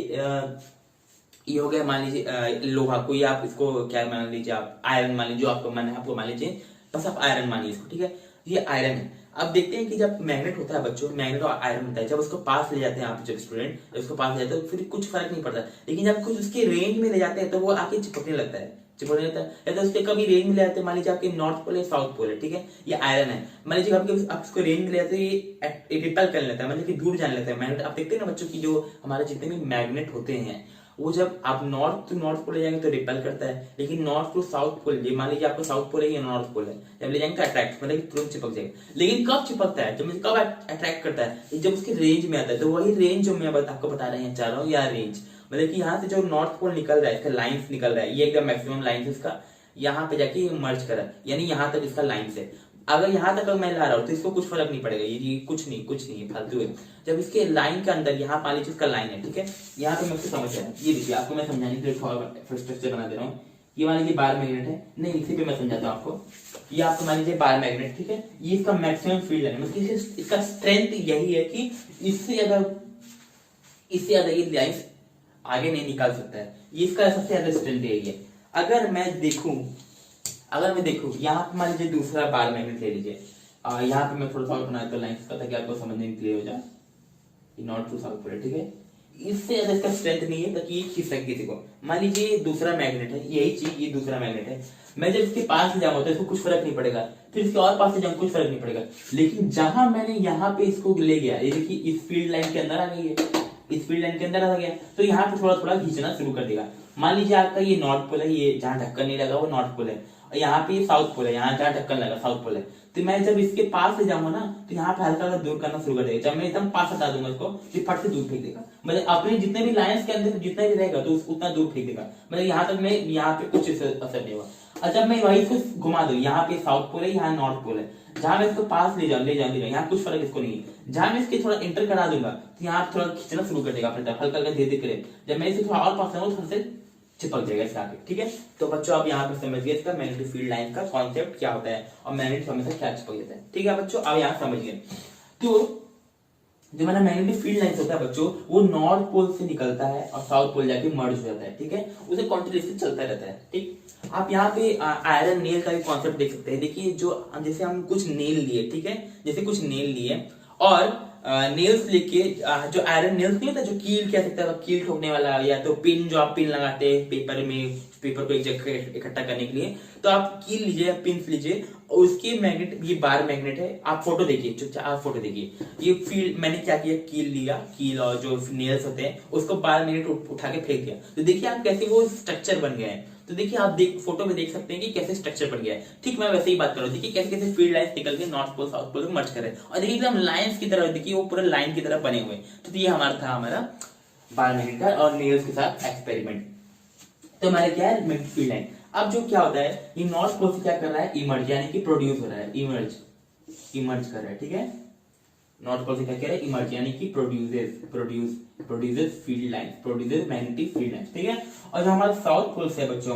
ये हो गया मान लीजिए लोहा को, या आप इसको क्या मान लीजिए, आप आयरन मान लीजिए, आपको मैंने आपको मान लीजिए, बस आप आयरन मानिए इसको, ठीक है, ये आयरन है। अब देखते हैं कि जब मैग्नेट होता है बच्चों, मैग्नेट और आयरन होता है, जब उसको पास ले जाते हैं आप, जब स्टूडेंट जब उसको पास ले जाते हैं तो फिर कुछ फर्क नहीं पड़ता, लेकिन जब कुछ उसके रेंज में ले जाते हैं तो वो आके चिपकने लगता है, चिपकने लगता है। या तो उसके कभी रेंज में ले जाते हैं, मान लीजिए आपके नॉर्थ पोल है, साउथ पोल है, ठीक है, ये आयरन है, मान लीजिए कभी आप उसको रेंज में ले जाते हैं, ये रिपेल कर लेता है, मतलब कि दूर जाने लगता है मैग्नेट। आप देखते हैं ना बच्चों की जो हमारे जितने भी मैग्नेट होते हैं, वो जब आप नॉर्थ टू नॉर्थ पोल ले जाएंगे तो रिपेल करता है, लेकिन नॉर्थ टू साउथ पोल, ये मान लीजिए आपका साउथ पोल है या नॉर्थ पोल है, जब ले जाएंगे तो अट्रैक्ट, मतलब तुरंत चिपक जाएगा। लेकिन कब चिपकता है, जब कब अट्रैक्ट करता है, जब उसके रेंज में आता है। तो वही रेंज जो मैं आपको बता रहे हैं, चाह रहा हूँ या रेंज, मतलब कि यहाँ से जो नॉर्थ पोल निकल रहा है, इसका लाइन्स निकल रहा है, ये एकदम मैक्सिमम लाइन्स इसका यहाँ पे जाके मर्ज करा, यानी यहाँ तक इसका लाइन्स है। अगर यहाँ तक मैं ला रहा हूँ तो इसको कुछ फर्क नहीं पड़ेगा, ये कुछ नहीं फालतू है। जब इसके लाइन के अंदर यहाँ मान लीजिए इसका लाइन है, ठीक है, यहाँ पे मैं उसको समझ रहा हूँ, ये देखिए आपको मैं समझाने के लिए थोड़ा स्ट्रक्चर बना दे रहा हूँ। ये मान लीजिए बार मैग्नेट है, नहीं इसी पे मैं समझाता हूँ आपको। ये आपको मान लीजिए बार मैग्नेट, ठीक है, ये इसका मैक्सिमम फील्ड है, मतलब इसका स्ट्रेंथ यही है कि इससे ज्यादा ये लाइन आगे नहीं निकाल सकता है, ये इसका सबसे ज्यादा स्ट्रेंथ यही है। अगर मैं देखूं यहाँ पे मान लीजिए दूसरा बार मैग्नेट ले लीजिए, यहाँ पे मैं थोड़ा सा और बना देता हूँ लाइन का ताकि आपको समझने में क्लियर हो जाए। नॉर्थ टू साउथ पोल, ठीक है, इससे ज्यादा इसका स्ट्रेंथ नहीं है ताकि ये खींच किसी को। मान लीजिए दूसरा मैग्नेट है, यही चीज, ये दूसरा मैग्नेट है, मैं जब इसके पास ले जाऊंगा तो इसको कुछ फर्क नहीं पड़ेगा, फिर इसके और पास ले जाऊंगा कुछ फर्क नहीं पड़ेगा। लेकिन जहां मैंने यहाँ पे इसको ले गया, ये देखिए इस फील्ड लाइन के अंदर आ गई है, इस फील्ड लाइन के अंदर आ गया, तो यहाँ पे थोड़ा थोड़ा खींचना शुरू कर देगा। मान लीजिए आपका ये नॉर्थ पोल है, ये जहां ढक्कन नहीं लगा वो नॉर्थ पोल है, और यहाँ पे साउथ पोल है, यहाँ जहां ढक्कन लगा साउथ पोल है। तो मैं जब इसके पास ले जाऊंगा ना तो यहाँ पे हल्का हल्का दूर करना शुरू कर देगा। जब मैं एकदम पास हटा दूंगा इसको तो फट से दूर फेंक देगा, मतलब अपने जितने भी लाइंस के अंदर जितना भी रहेगा तो उतना दूर फेंक देगा, मतलब यहाँ तक मैं यहाँ पे कुछ असर नहीं हुआ। और जब मैं वही इसको घुमा दूं, यहाँ पे साउथ पोल है, यहाँ नॉर्थ पोल है, जहां मैं इसको पास ले जाऊं यहाँ कुछ फर्क इसको नहीं है। जहां मैं इसके थोड़ा इंटर करा दूंगा तो यहाँ थोड़ा खींचना शुरू कर देगा अपने तरफ, हल्का हल्का धीरे धीरे करे। जब मैं इसे थोड़ा और पास लाऊंगा थोड़ा से चिपक जाएगा इसके आगे, ठीक है। तो बच्चों आप यहाँ पे समझिए इसका मैग्नेटिक फील्ड लाइन का कॉन्सेप्ट क्या होता है और मैग्नेट हमेशा क्या चिपक जाता है, ठीक है बच्चों, आप यहाँ समझिए। तो जो मैंने मैग्नेटिक फील्ड लाइन होता है बच्चों, वो नॉर्थ पोल से निकलता है और साउथ पोल जाके मर्ज हो जाता है, ठीक है, उसे कॉन्टिन्यूसली चलता रहता है, ठीक। आप यहाँ पे आयरन नेल का भी कॉन्सेप्ट देख सकते हैं। देखिए जो जैसे हम कुछ नेल लिए, ठीक है, जैसे कुछ नेल लिए और नेल्स लेके, जो आयरन नेल्स नहीं होता जो कील कह सकते हैं, कील ठोकने वाला, या तो पिन जो आप पिन लगाते हैं पेपर में, पेपर को एक जगह इकट्ठा करने के लिए, तो आप कील लीजिए, पिन लीजिए, और उसके मैग्नेट, ये बार मैग्नेट है। आप फोटो देखिए, चुपचाप आप फोटो देखिए, ये फील्ड मैंने क्या किया, कील लिया, कील और जो नेल्स होते हैं उसको बार मैग्नेट उठा के फेंक दिया, तो देखिए आप कैसे वो स्ट्रक्चर बन गया है। तो देखिए आप फोटो में देख सकते हैं कि कैसे स्ट्रक्चर बन गया है, ठीक। मैं वैसे ही बात कर रहा हूँ, देखिए कैसे कैसे फील्ड लाइंस निकल के नॉर्थ पोल साउथ पोल में मर्ज कर रहे हैं, और देखिए एकदम लाइंस की तरह, देखिए वो पूरा लाइन की तरह बने हुए। तो ये हमारा बार मैग्नेट का और नेल्स के साथ एक्सपेरिमेंट। तो हमारे क्या है मैग्नेटिक फील्ड लाइन। अब जो क्या होता है, ये नॉर्थ पोल से क्या कर रहा है, इमर्ज यानी कि प्रोड्यूस हो रहा है, इमर्ज कर रहा है, ठीक है। नॉर्थ पोल से क्या कह रहा है, इमर्ज यानी कि produces field line, produces magnetic field line, ठीक है। और जो हमारा साउथ पोल से बच्चों, जो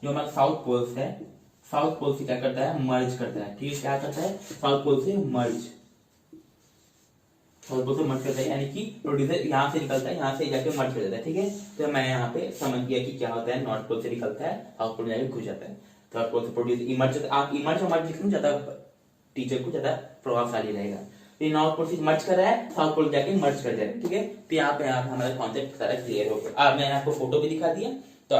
हमारा साउथ पोल से क्या करता है, मर्ज करता है, ठीक है। क्या करता है, साउथ पोल से मर्ज करता है, यानी कि प्रोड्यूसर यहाँ से निकलता है, यहाँ से जाके मर्ज कर देता है, ठीक है। तो मैं यहाँ पे समझ गया कि क्या होता है, नॉर्थ पोल से निकलता है, साउथ पोल जाके घुस जाता है, साउथ पोल से प्रोड्यूस इमर्ज। आप इमर्ज और मर्ज लिखने ज्यादा टीचर को ज्यादा प्रभावशाली रहेगा। तो नॉर्थ पोल से मर्ज कर रहा है, साउथ पोल जाके मर्ज कर जाएगा, ठीक है। तो यहाँ पे हमारा कॉन्सेप्ट सारा क्लियर हो गया। मैंने आपको फोटो भी दिखा दिया, तो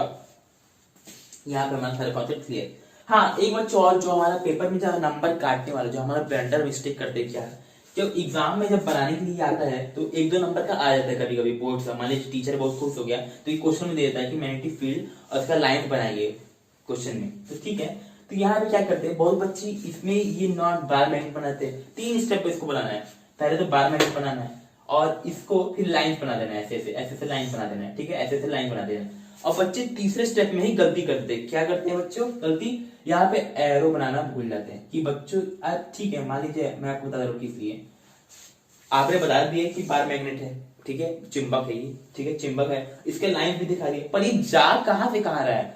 यहाँ पे हमारा सारा कॉन्सेप्ट क्लियर। हाँ, एक बार और, जो हमारा पेपर में जो नंबर काटने वाला, जो हमारा ब्लेंडर मिस्टेक करते क्या है, जब एग्जाम में जब बनाने के लिए आता है तो 1-2 नंबर का आ जाता है कभी कभी बोर्ड से। मान लीजिए टीचर बहुत खुश हो गया तो ये क्वेश्चन में दे देता है कि मैग्नेटिक फील्ड और उसका लाइन बनाइए, क्वेश्चन में। तो ठीक है, तो यहाँ पे क्या करते हैं बहुत बच्चे इसमें ये नॉट बार मैग्नेट बनाते हैं। 3 स्टेप पे इसको बनाना है। पहले तो बार मैग्नेट बनाना है और इसको फिर लाइन बना देना है, ऐसे लाइन बना देना है। ठीक है, ऐसे लाइन बना देना है। और बच्चे तीसरे स्टेप में ही गलती करते हैं। क्या करते हैं बच्चों गलती, यहाँ पे एरो बनाना भूल जाते हैं कि बच्चों ठीक है, मान लीजिए मैं आपको बता रहा हूँ किस लिए। आपने बता दिया कि बार मैग्नेट है, ठीक है, चुंबक है ये, ठीक है, चुंबक है, इसके लाइन भी दिखा दी, पर ये जा कहां से कहां रहा है।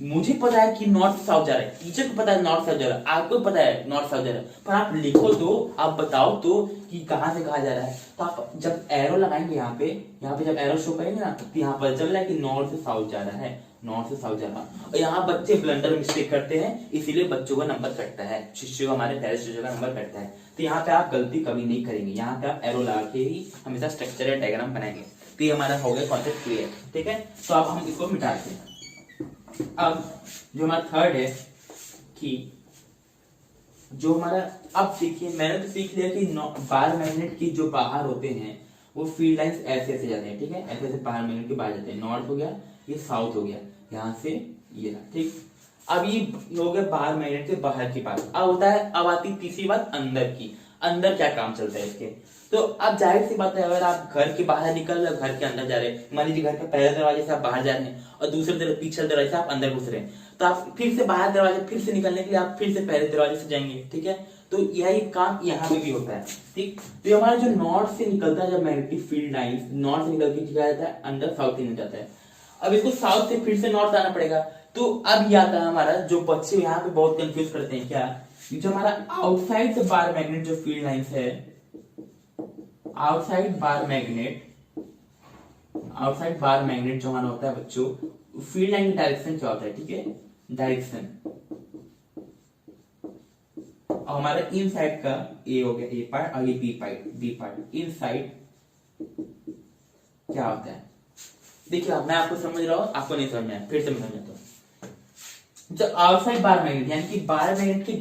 मुझे पता है कि नॉर्थ साउथ जा रहा है, टीचर को पता है नॉर्थ साउथ जा रहा है, आपको पता है नॉर्थ साउथ जा रहा है, पर आप लिखो तो, आप बताओ तो कि कहां से कहां जा रहा है। तो आप जब एरो लगाएंगे यहाँ पे जब एरो शो करेंगे ना, तो यहाँ पर चल रहा है कि नॉर्थ से साउथ जा रहा है, नॉर्थ से साउथ जा रहा है। और यहाँ बच्चे ब्लंडर मिस्टेक करते हैं, इसीलिए बच्चों का नंबर कटता है, शिष्यों का, हमारे प्यारे शिष्यों का नंबर कटता है। तो यहाँ पे आप गलती कभी नहीं करेंगे, यहाँ पे आप एरो लगा के ही हमेशा स्ट्रक्चर या डायग्राम बनाएंगे। तो ये हमारा हो गया कॉन्सेप्ट क्लियर, ठीक है। तो अब हम इसको मिटाते हैं। अब जो हमारा थर्ड है कि जो हमारा, अब देखिए मैंने तो सीख लिया कि बार मैग्नेट की जो बाहर होते हैं वो फील्ड लाइंस ऐसे ऐसे जाते हैं, ठीक है, ऐसे ऐसे बार मैग्नेट के बाहर जाते हैं। नॉर्थ हो गया, ये साउथ हो गया, यहाँ से ये रहा, ठीक। अब ये हो गया बाहर मैग्नेट के बाहर की बात। अब होता है, अब आती तीसरी बात अंदर की। अंदर क्या काम चलता है इसके। तो अब जाहिर सी बात है, अगर आप घर के बाहर निकल रहे, घर के अंदर जा रहे हैं, मान लीजिए घर के पहले दरवाजे से आप बाहर जा रहे हैं और दूसरे पीछे दरवाजे से आप अंदर घुस रहे हैं, तो आप फिर से बाहर दरवाजे फिर से निकलने के लिए आप फिर से पहले दरवाजे से जाएंगे, ठीक है। तो यही काम यहाँ पे भी होता है, ठीक। तो हमारा जो नॉर्थ से निकलता है, जब मैग्नेटिक फील्ड लाइन नॉर्थ से निकल के क्या जाता है, अंदर साउथ में जाता है। अब इसको साउथ से फिर से नॉर्थ आना पड़ेगा। तो अब ये आता है हमारा, जो बच्चे यहाँ पे बहुत कंफ्यूज करते हैं, क्या, जो हमारा आउटसाइड से बार मैग्नेट जो फील्ड लाइंस है, आउटसाइड बार मैग्नेट जो हमारा होता है बच्चों, फील्ड लाइन की डायरेक्शन क्या होता है, ठीक है, डायरेक्शन। और हमारा इन साइड का ए हो गया, ए पार्ट, और ये बी पार्ट, इन साइड क्या होता है। देखिए मैं आपको समझ रहा हूं, आपको नहीं समझ में आया, फिर से मैं समझाता हूं। जो आउटसाइड बार मैग्नेट यानी कि बार मैग्नेट के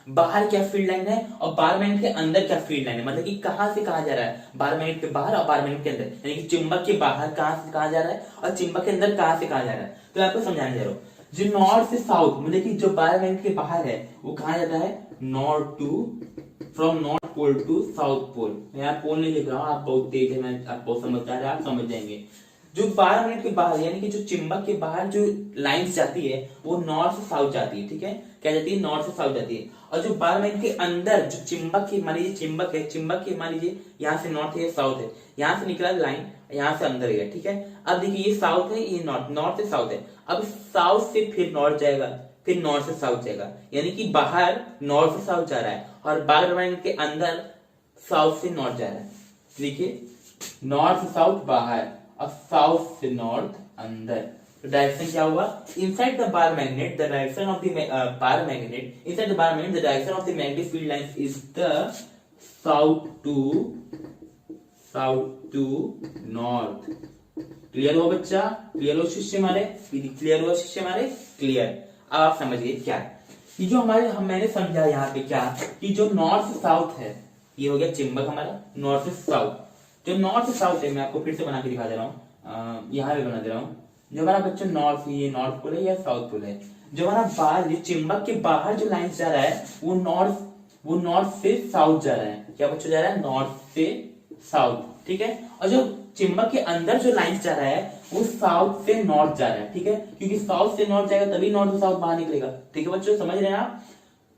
बाहर क्या फील्ड लाइन है और बार मैग्नेट के अंदर क्या फील्ड लाइन है, मतलब कि कहां से कहां जा रहा है, बार मैग्नेट के बाहर और बार मैग्नेट के अंदर, यानी कि चुंबक के बाहर कहां से कहां जा रहा है और चुंबक के अंदर कहां से कहां जा रहा है। तो मैं आपको समझाने जा रहा हूं। जो नॉर्थ से साउथ, मतलब कि जो बार मैग्नेट के बाहर है वो कहां जाता है, north to, from north pole to south pole. मैं यहाँ पोल नहीं लिख रहा हूँ, आप बहुत तेज है, मैं आप बहुत समझदार है, आप समझ जाएंगे। जो बार मैग्नेट के बाहर यानी कि जो चुंबक के बाहर जो लाइंस जाती है वो नॉर्थ से साउथ जाती है, ठीक है, क्या जाती है, नॉर्थ से साउथ जाती है। और जो बार मैग्नेट के अंदर जो चुंबक के, मान लीजिए चुंबक है, चुंबक के मान लीजिए यहाँ से नॉर्थ है, साउथ है, यहाँ से निकला लाइन यहाँ से अंदर गया, ठीक है। अब देखिए ये साउथ है, ये नॉर्थ से साउथ है। अब साउथ से फिर नॉर्थ जाएगा, फिर नॉर्थ से साउथ जाएगा, यानी कि बाहर नॉर्थ से साउथ जा रहा है और बार मैग्नेट के अंदर साउथ से नॉर्थ जा रहा है। देखिए नॉर्थ से साउथ बाहर और साउथ से नॉर्थ अंदर। तो डायरेक्शन क्या हुआ, inside the bar magnet the direction of the bar magnet, inside the bar magnet the direction of the magnetic field lines is the south to north. Clear हुआ बच्चा, clear हो शिष्य हमारे, क्लियर हुआ शिष्य हमारे, क्लियर। अब आप समझिए क्या ये जो हमारे मैंने समझा यहाँ पे क्या, कि जो नॉर्थ से साउथ है, ये हो गया चुंबक हमारा, नॉर्थ से साउथ। जो नॉर्थ से साउथ है मैं आपको फिर से बना के दिखा दे रहा हूँ, यहाँ पे बना दे रहा हूँ। जो हमारा बच्चों नॉर्थ, ये नॉर्थ पोल है या साउथ पोल है। जो हमारा बाहर, ये चुंबक के बाहर जो लाइन जा रहा है वो नॉर्थ से साउथ जा रहा है। क्या बच्चों जा रहा है, नॉर्थ से साउथ, ठीक है। और जो चुंबक के अंदर जो लाइन जा रहा है वो साउथ से नॉर्थ जा रहा है, ठीक है, क्योंकि साउथ से नॉर्थ जाएगा तभी नॉर्थ से साउथ बाहर निकलेगा, ठीक है बच्चों, समझ रहे हैं आप।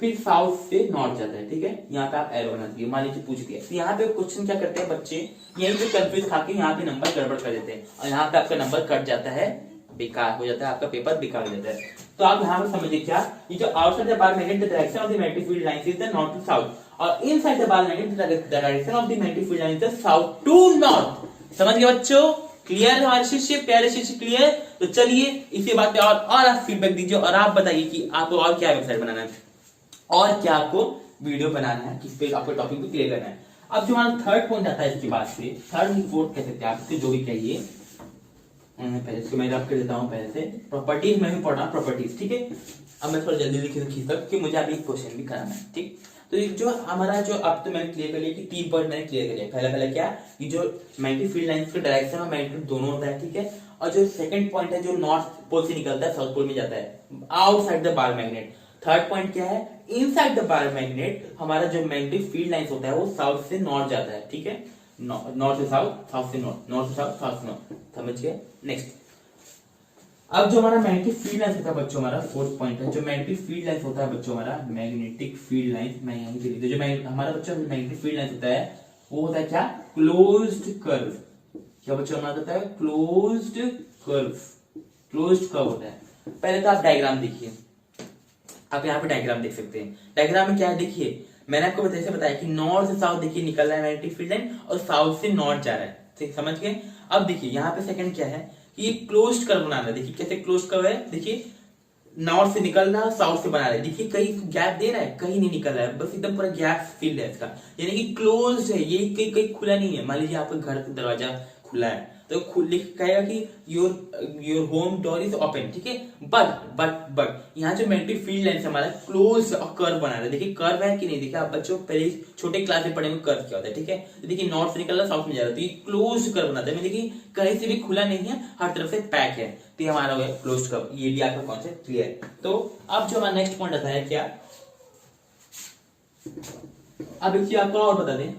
फिर साउथ से नॉर्थ जाता है, ठीक है। यहाँ पे आप एरो बना दिए, मान लीजिए पूछ दिया, तो यहाँ पे क्वेश्चन क्या करते हैं बच्चे, यही पे कंफ्यूज खा के यहाँ पे नंबर गड़बड़ कर देते हैं और यहाँ पे आपका नंबर कट जाता है, बेकार हो जाता है, आपका पेपर बेकार हो जाता है। तो आप यहाँ पे समझिए क्या, ये जो outside the bar magnet the direction of the magnetic field lines is the north to south और inside the bar magnet the direction of the magnetic field lines is the south to north. समझ गए बच्चों, clear हमारे शिष्य, प्यारे शिष्य, clear. तो चलिए इसी बात पे और आप फीडबैक दीजिए और आप बताइए कि आपको और क्या वेबसाइट बनाना है और क्या आपको वीडियो बनाना है, किस पे आपको टॉपिक को क्लियर करना है। अब जो हमारा थर्ड पॉइंट आता है इसके बाद से, थर्ड फोर्थ कह सकते हैं आप, इससे जो भी कहिए, पहले इसको मैं रब कर देता हूँ। पहले से प्रॉपर्टीज में भी पढ़ रहा हूँ, प्रॉपर्टीज, ठीक है। अब मैं थोड़ा जल्दी खींचता क्योंकि मुझे अभी क्वेश्चन भी कराना है, ठीक। तो जो हमारा जो अब तो मैंने क्लियर कर लिया कि 3 पॉइंट मैंने क्लियर कर लिया। पहला क्या, कि जो मैग्नेटिक फील्ड लाइंस का डायरेक्शन और मैग्नेटिक दोनों होता है, ठीक है। और जो सेकंड पॉइंट है जो नॉर्थ पोल से निकलता है साउथ पोल में जाता है outside the bar magnet. Third point क्या है, इनसाइड द बार मैग्नेट हमारा जो मैग्नेटिक फील्ड लाइंस होता है वो साउथ से नॉर्थ जाता है, ठीक है, नॉर्थ से साउथ, साउथ से नॉर्थ, नॉर्थ से साउथ, साउथ से नॉर्थ, समझ गए। नेक्स्ट, अब जो हमारा मैग्नेटिक फील्ड लाइंस होता है बच्चों, हमारा फोर्थ पॉइंट है, जो मैग्नेटिक फील्ड लाइंस होता है बच्चों हमारा मैग्नेटिक फील्ड लाइंस, मैं यहीं पे लिख दूं, जो हमारा बच्चों मैग्नेटिक फील्ड लाइंस होता है वो होता है क्या, क्लोज्ड कर्व। क्या बच्चों हमारा होता है, क्लोज्ड कर्व, क्लोज्ड कर्व होता है। पहले तो आप डायग्राम देखिए, आप यहाँ पे डायग्राम देख सकते हैं। डायग्राम में क्या है देखिए, मैंने आपको जैसे बताया कि नॉर्थ से साउथ देखिए निकल रहा है मैग्नेटिक फील्ड लाइन और साउथ से नॉर्थ जा रहा है, ठीक, समझ गए। अब देखिए यहाँ पे सेकंड क्या है कि क्लोज्ड कर्व बनाना है। देखिए कैसे क्लोज्ड कर्व है, देखिए नॉर्थ से निकल रहा है साउथ से बना रहा है, देखिए कहीं गैप दे रहा है, कहीं नहीं निकल रहा है, बस एकदम पूरा गैप फील्ड है इसका, यानी कि क्लोज्ड है, ये कहीं कहीं खुला नहीं है। मान लीजिए आपका घर का दरवाजा खुला है तो कहेगा कि your home door is open, ठीक है, बट यहाँ जो मैग्नेटिक फील्ड लाइन हमारा क्लोज और कर्व बना रहा है। देखिए कर्व है कि नहीं, देखिए आप बच्चों पहले छोटे क्लास में पढ़ेंगे कर्व क्या होता है, ठीक है। तो देखिए नॉर्थ से निकल रहा साउथ में जा रहा है तो ये क्लोज कर्व बनाता है, देखिए कहीं से भी खुला नहीं है, हर तरफ से पैक है, तो ये हमारा हो गया क्लोज कर्व। ये भी आपका कॉन्सेप्ट क्लियर है। तो अब जो हमारा नेक्स्ट पॉइंट आता है क्या, अब एक चीज आपको और बता दें,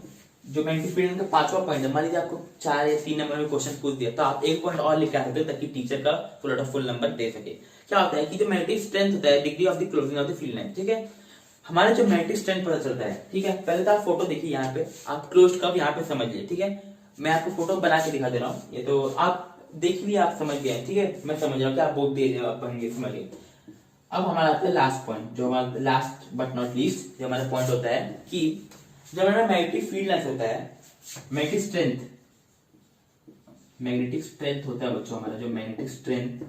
जो मैग्नेटिक फील्ड का पांचवा पॉइंट है, मान लीजिए आपको 4 या 3 नंबर में क्वेश्चन पूछ दिया तो आप एक पॉइंट और लिख सकते हो ताकि टीचर का फुल नंबर दे सके। क्या होता है कि जो मैग्नेटिक स्ट्रेंथ होता है, degree of the closing of the field line, ठीक है, हमारा जो मैग्नेटिक स्ट्रेंथ पता चलता है, ठीक है। पहले तो आप फोटो देखिए, यहाँ पे आप क्लोज कर्व यहाँ पे समझ लिए, ठीक है, मैं आपको फोटो बना के दिखा दे रहा हूँ, ये तो आप देख लिए, आप समझ गए, ठीक है, मैं समझ रहा हूँ कि आप बोल दे आप पढ़ेंगे, समझिए। अब हमारा आता है लास्ट पॉइंट, जो हमारा लास्ट बट नॉट लीस्ट जो हमारा पॉइंट होता है कि जब हमारा मैग्नेटिक फील्ड लाइन होता है, मैग्नेटिक स्ट्रेंथ होता है बच्चों, हमारा जो मैग्नेटिक स्ट्रेंथ,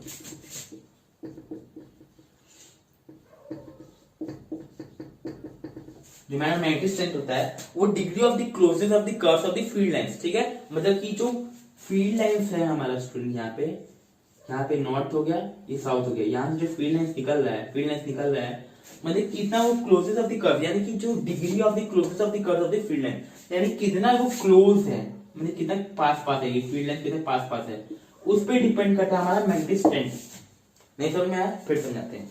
जो हमारा मैग्नेटिक स्ट्रेंथ होता है वो degree of the closeness of the curves of the field lines, ठीक है, मतलब कि जो फील्ड लाइंस है हमारा स्टूडेंट, यहाँ पे नॉर्थ हो गया, ये साउथ हो गया, यहाँ से जो फील्ड लाइंस निकल रहा है, मतलब कितना वो क्लोजेस ऑफ द कर्व, यानी कि जो degree of the closeness of the curve of the field line, यानी कितना वो क्लोज है, मतलब कितना पास है ये फील्ड लाइन, कितना पास है, उस पर डिपेंड करता है हमारा मैग्नेटिक स्ट्रेंथ। नहीं समझ में आया, फिर समझाते हैं।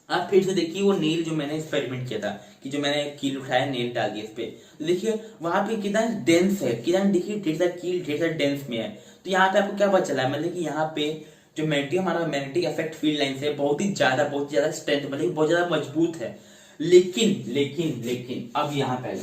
आप फिर से देखिए वो नेल जो मैंने एक्सपेरिमेंट किया था कि जो मैंने कील उठाया नेल डाल दिया इस पे, तो देखिए वहां पे कितना डेंस है, कितना देखिए ढेर सारा कील ढेर सारा डेंस में है। तो यहाँ पे आपको क्या पता चला है, मतलब कि यहाँ पे जो हमारा मैग्नेटिक इफेक्ट फील्ड लाइन है बहुत ही ज्यादा स्ट्रेंथ, मतलब बहुत ज्यादा मजबूत है। लेकिन अब यहाँ पे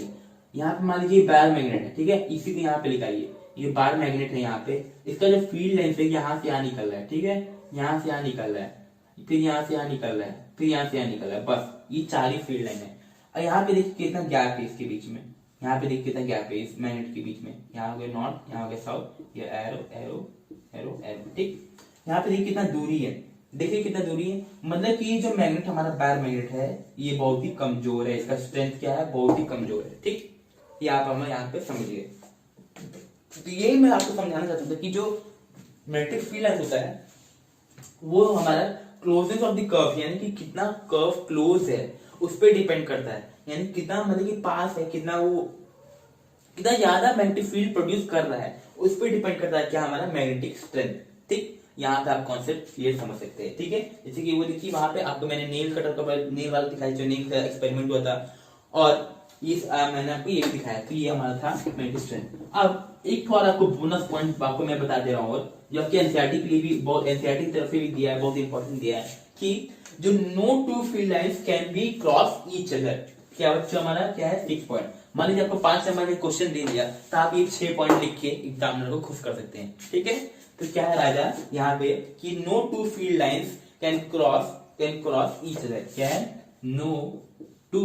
मान लीजिए बार मैग्नेट है, ठीक है, इसी को यहाँ पे लिखाइए, ये बार मैग्नेट है, यहाँ पे इसका जो फील्ड लाइन है यहाँ से यहाँ निकल रहा है, ठीक है, यहाँ से यहाँ निकल रहा है, फिर यहाँ से यहाँ निकल रहा है, फिर यहाँ से यहाँ निकल रहा है, बस ये 4 ही फील्ड लाइन है। और यहाँ पे देखिए कितना गैप है इसके बीच में, यहाँ पे देखिए कितना गैप है इस मैग्नेट के बीच में, यहाँ हो गया नॉर्थ, यहाँ हो गया साउथ, ये एरो, ठीक, यहाँ पे देखिए कितना दूरी है, देखिए कितना दूरी है, मतलब कि ये जो मैग्नेट हमारा बार मैग्नेट है ये बहुत ही कमजोर है, इसका स्ट्रेंथ क्या है, बहुत ही कमजोर है, ठीक, ये आप हमें यहाँ पे समझिए। तो यही मैं आपको समझाना चाहता था कि जो मैग्नेटिक फील्ड लाइन होता है वो हमारा क्लोजनेस ऑफ द कर्व, यानी कि कितना कर्व क्लोज है उस पर डिपेंड करता है, यानी कितना मतलब कि पास है, कितना ज्यादा मैग्नेटिक फील्ड प्रोड्यूस कर रहा है उस पर डिपेंड करता है क्या हमारा मैग्नेटिक स्ट्रेंथ, ठीक। यहाँ पे आप कॉन्सेप्ट क्लियर समझ सकते हैं, ठीक है। जैसे कि वो देखिए वहां पे आपको मैंने नेल कटर का नेल वाला दिखाया, जो नेल का एक्सपेरिमेंट हुआ था, और ये मैंने आपको ये भी दिखाया, तो ये हमारा था मैग्नेटिक स्ट्रेंथ। अब एक और आपको बोनस पॉइंट आपको मैं बता दे रहा हूँ, जो कि एनसीईआरटी के लिए भी बहुत, एनसीईआरटी की तरफ से भी दिया है, बहुत इंपॉर्टेंट दिया है कि जो no two field lines can be cross each other. क्या बच्चों हमारा क्या है 6 पॉइंट, मान लीजिए आपको 5 नंबर में क्वेश्चन दे दिया तो आप ये 6 पॉइंट लिख के एग्जामिनर को खुश कर सकते हैं, ठीक है। तो क्या है राजा यहाँ पे कि no two field lines can cross each other, क्या है, नो टू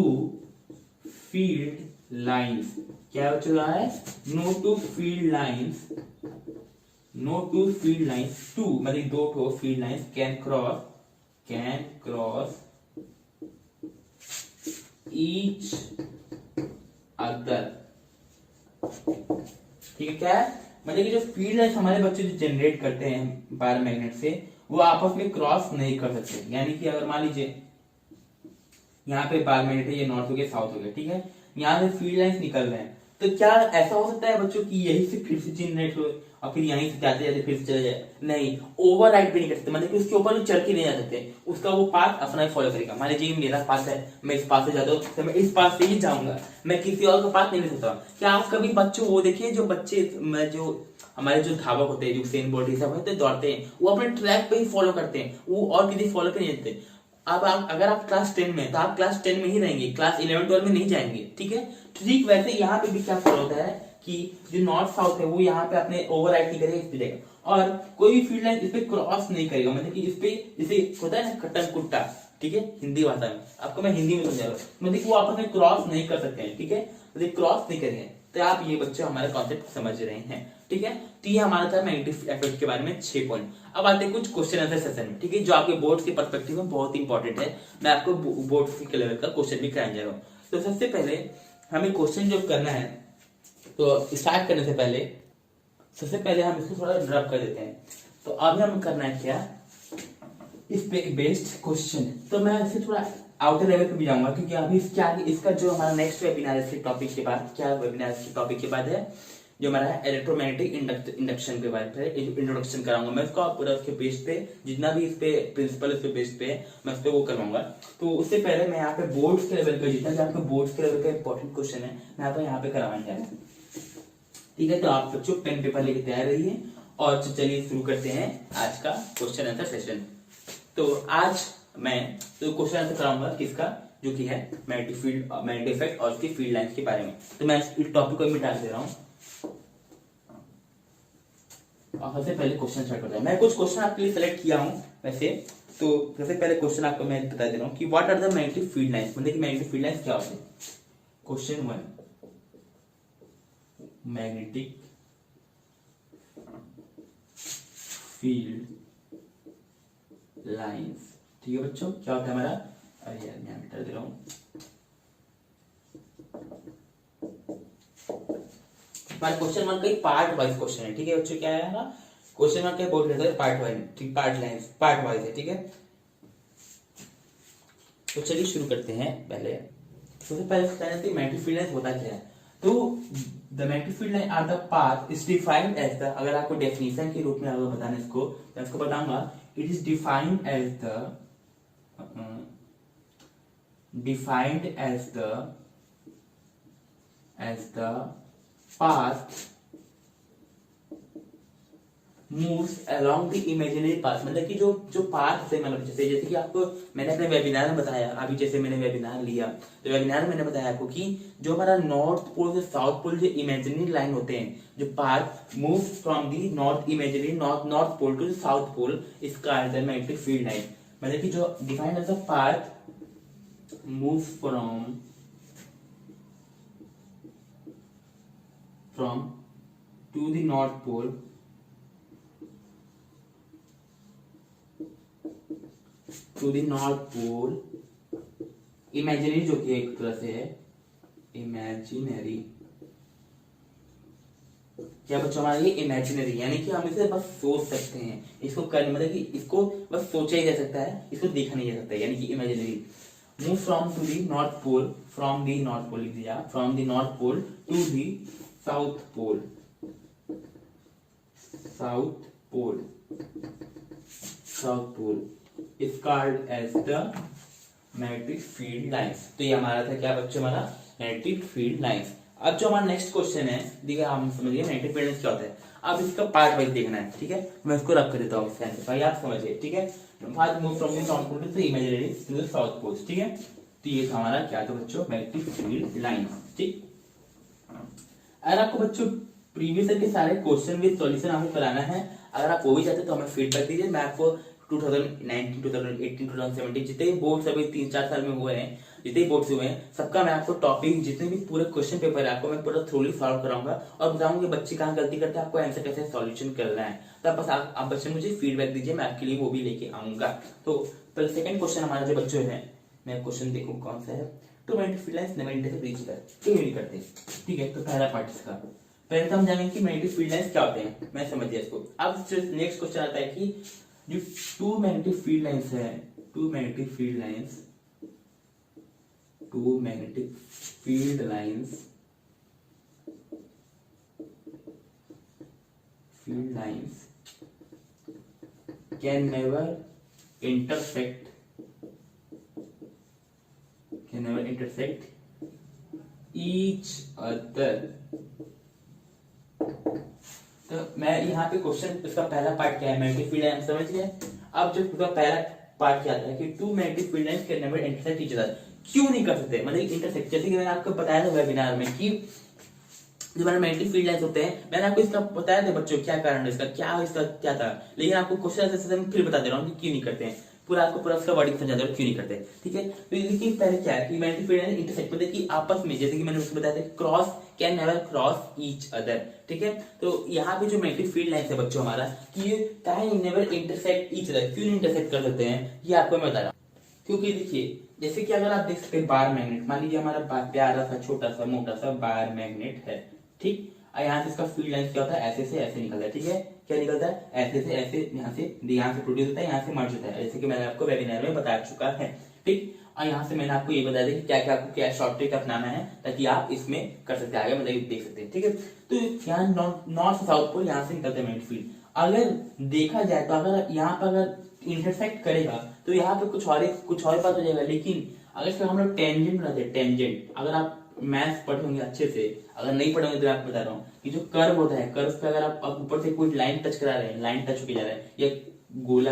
फील्ड लाइंस, क्या बच्चों रहा है, no two field lines, two मतलब 2 field lines can cross each other, ठीक है। क्या है मतलब कि जो फील्ड लाइंस हमारे बच्चे जो जनरेट करते हैं बार मैग्नेट से वो आपस में क्रॉस नहीं कर सकते, यानी कि अगर मान लीजिए यहाँ पे बार मैग्नेट है, ये नॉर्थ हो गया साउथ हो गया, ठीक है, यहाँ से फील्ड लाइंस निकल रहे हैं तो क्या ऐसा हो सकता है बच्चों कि यही से फिर से जनरेट हो और फिर यहीं से जाते जाते फिर से चले जाए? नहीं, ओवरराइड भी नहीं कर सकते, मतलब कि उसके ऊपर चढ़ के नहीं जा सकते, उसका वो पाथ अपना ही फॉलो करेगा। मान लीजिए मेरा पाथ है, मैं इस पाथ से जाता हूँ तो मैं इस पाथ से ही जाऊंगा, मैं किसी और का पाथ नहीं ले सकता। क्या आप कभी बच्चों वो देखिए जो बच्चे जो हमारे जो धावक होते हैं, जो सेन बोल्ट सब होते हैं, दौड़ते हैं, वो अपने ट्रैक पे ही फॉलो करते हैं, वो और किसी फॉलो पे नहीं देते। अब आप अगर आप क्लास 10 में, तो आप क्लास 10 में ही रहेंगे, क्लास 11 12 में नहीं जाएंगे, ठीक है। ठीक वैसे यहाँ पे भी क्या फॉलो होता है कि जो नॉर्थ साउथ है वो यहाँ पे अपने ओवरराइड नहीं करेगा, इस पे जाएगा और कोई भी फील्ड लाइन इस पे क्रॉस नहीं करेगा, मतलब कि इस पे जैसे होता है ना कट्टन कुट्टा, ठीक है, हिंदी भाषा में, आपको मैं हिंदी में समझा रहा हूँ, मतलब कि वो आपस में क्रॉस नहीं कर सकते हैं, ठीक है, मतलब क्रॉस नहीं करेंगे। तो आप ये बच्चे हमारा कॉन्सेप्ट समझ रहे हैं, ठीक है। तो ये हमारा था मैग्नेटिक इफेक्ट के बारे में 6 पॉइंट। अब आते हैं कुछ क्वेश्चन आंसर सेशन में, ठीक है, जो आपके बोर्ड के पर्सपेक्टिव में बहुत इंपॉर्टेंट है। मैं आपको बोर्ड के लेवल का क्वेश्चन भी कराने जा रहा हूँ। तो सबसे पहले हमें क्वेश्चन जो करना है, तो स्टार्ट करने से पहले सबसे पहले हम इसको थोड़ा ड्रॉप कर देते हैं। तो अभी हमें करना है क्या, इस पे बेस्ड क्वेश्चन। तो मैं इसे थोड़ा आउटर लेवल पे भी जाऊंगा, क्योंकि अभी इसके आगे इसका जो हमारा नेक्स्ट वेबिनार है, इसके टॉपिक के बाद क्या वेबिनार इसके टॉपिक के बाद है, जो हमारा है इलेक्ट्रोमैग्नेटिक इंडक्शन के बारे में इंट्रोडक्शन कराऊंगा मैं उसको पूरा, उसके बेस पे जितना भी इस पे प्रिंसिपल इस पे बेस पे मैं उस पे वो करवाऊंगा। तो उससे पहले मैं यहाँ पे बोर्ड्स के लेवल का जितना भी आपके बोर्ड्स के लेवल का इंपॉर्टेंट क्वेश्चन है मैं आपको यहाँ पे करवाने जा रहा हूँ, ठीक है। तो आप बच्चों पेन पेपर लेके तैयार रहिए और चलिए शुरू करते हैं आज का क्वेश्चन आंसर सेशन। तो आज मैं तो क्वेश्चन आंसर कराऊंगा किसका, जो कि है मैग्नेटिक फील्ड, मैग्नेटिक इफेक्ट और उसकी फील्ड लाइंस के बारे में। तो मैं इस टॉपिक को मिटा दे रहा हूँ और सबसे पहले क्वेश्चन स्टार्ट करते हैं। मैं कुछ क्वेश्चन आपके लिए सेलेक्ट किया हूँ वैसे। तो सबसे पहले क्वेश्चन आपको मैं बता दे रहा हूँ कि what are the magnetic field lines, मतलब कि मैग्नेटिक फील्ड लाइंस क्या होते हैं। क्वेश्चन 1, मैग्नेटिक फील्ड लाइंस, ठीक है बच्चों, क्या होता है हमारा, अरे यार मैं मिटा दे रहा हूँ। हमारा क्वेश्चन 1 का पार्ट वाइज क्वेश्चन है, ठीक है बच्चों, क्या है हमारा क्वेश्चन 1 का बोर्ड लेता है पार्ट वाइज, ठीक, पार्ट लाइंस पार्ट वाइज है, ठीक है। तो चलिए शुरू करते हैं। पहले सबसे पहले मैग्नेटिक फील्ड लाइंस होता क्या है। तो the magnetic field line are the path is defined as the, अगर आपको डेफिनेशन के रूप में अगर बताना इसको, तो इसको बताऊंगा, it is defined as the path moves along the imaginary path, मतलब कि जो पाथ से, मतलब जैसे कि आपको मैंने अपने वेबिनार में बताया, अभी जैसे मैंने वेबिनार लिया तो वेबिनार में मैंने बताया आपको कि जो हमारा नॉर्थ पोल से साउथ पोल जो इमेजिनरी लाइन होते हैं, जो path move from the north imaginary north pole to south pole, इसका मैग्नेटिक फील्ड लाइन, मतलब कि जो defined as a path move from to the north pole imaginary, जो कि एक तरह से है इमेजिनरी, क्या बच्चों हमारा ये इमेजिनरी, यानी कि हम इसे बस सोच सकते हैं, इसको करने मतलब कि इसको बस सोचा ही जा सकता है, इसको देखा नहीं जा सकता, यानी कि imaginary. Move from to the north pole, from the north pole लिख दिया, from the north pole to the south pole, is called as the magnetic field lines। तो ये हमारा था क्या बच्चों, हमारा मैग्नेटिक फील्ड लाइंस। अब जो हमारा नेक्स्ट क्वेश्चन है, देखिए हम समझिए मैग्नेटिक फील्ड लाइंस क्या होता है। अब इसका पार्ट वाइज देखना है, ठीक है, मैं इसको रख कर देता हूँ इसके भाई, आप समझिए, ठीक है। Path move from the north pole to the imaginary to the south pole, ठीक है। तो ये था हमारा क्या था बच्चों, मैग्नेटिक फील्ड लाइंस, ठीक। अगर आपको बच्चों प्रीवियस के सारे क्वेश्चन विद सॉल्यूशन आपको कराना है, अगर आप वो भी चाहते तो हमें फीडबैक दीजिए। मैं आपको 2019, 2018, 2017 जितने भी बोर्ड्स अभी 3-4 साल में हुए हैं, जितने भी बोर्ड्स हुए हैं, सबका मैं आपको टॉपिक, जितने भी पूरे क्वेश्चन पेपर है आपको मैं पूरा थ्रोली सॉल्व कराऊंगा और बताऊंगा बच्चे कहाँ गलती करते हैं, आपको आंसर कैसे सॉल्यूशन करना है। तो बस आप बच्चे मुझे फीडबैक दीजिए, मैं आपके लिए वो भी लेके आऊंगा। तो पहले सेकंड क्वेश्चन हमारा जो बच्चों है, मैं क्वेश्चन देखूँ कौन सा है, two magnetic field lines never intersect each other, क्यों नहीं करते, ठीक है। तो पहला पार्ट इसका, पहले तो हम जानेंगे कि मैग्नेटिक फील्ड लाइंस क्या होते हैं, मैं समझ गया इसको। अब नेक्स्ट क्वेश्चन आता है कि जो टू मैग्नेटिक फील्ड लाइंस है, two magnetic field lines lines can never intersect each other. तो मैं यहाँ पे क्वेश्चन, इसका पहला पार्ट क्या है, मैग्नेटिक फील्ड लाइन समझ गए। अब जो इसका पहला पार्ट क्या आता है कि two magnetic field lines can never intersect each other, क्यों नहीं कर सकते, मतलब इंटरसेक्ट, जैसे कि मैंने आपको बताया था वेबिनार में कि जो हमारे मैग्नेटिक फील्ड लाइंस होते हैं, मैंने आपको इसका बताया था बच्चों क्या कारण है इसका, क्या था, लेकिन आपको क्वेश्चन से मैं फिर बता दे रहा हूँ कि क्यों नहीं करते हैं, पूरा उसका वर्डिंग समझा दे रहा हूँ क्यों नहीं करते, ठीक है। तो लेकिन पहले क्या है कि मैग्नेटिक फील्ड लाइन इंटरसेक्ट मतलब कि आपस में, जैसे कि मैंने उसको बताया था cross can never cross each other, ठीक है। तो यहाँ पे जो मैग्नेटिक फील्ड लाइन है बच्चों हमारा कि ये can never intersect each other, क्यों नहीं इंटरसेक्ट कर सकते हैं, ये आपको मैं बता रहा हूँ। क्योंकि देखिए जैसे कि अगर आप देख सकते हैं बार मैग्नेट, मान लीजिए हमारा प्यारा सा छोटा सा मोटा सा बार मैग्नेट है, ठीक। यहाँ से इसका फील्ड लाइन क्या होता है, ऐसे से ऐसे निकलता है, ठीक है। क्या निकलता है, ऐसे से ऐसे, यहाँ से प्रोड्यूस होता है, यहाँ से मर्ज होता है, जैसे कि मैंने आपको वेबिनार में बता चुका है, ठीक। और यहाँ से मैंने आपको ये बता दिया कि क्या क्या आपको क्या शॉर्ट ट्रिक अपनाना है ताकि आप इसमें कर सकते हैं, आगे मतलब देख सकते हैं, ठीक है। तो यहाँ नॉर्थ से साउथ पोल यहाँ से निकलता है मैग्नेटिक फील्ड। अगर देखा जाए तो अगर यहाँ पर अगर इंटरसेक्ट करेगा तो यहाँ पे कुछ और बात हो जाएगा, लेकिन अगर इसका हम लोग टेंजेंट बनाते हैं, टेंजेंट, अगर आप मैथ्स पढ़े होंगे अच्छे से, अगर नहीं पढ़े होंगे तो आपको बता रहा हूँ कि जो कर्व होता है, कर्व पे अगर आप ऊपर से कोई लाइन टच करा रहे हैं, लाइन टच होके जा रहा है, या गोला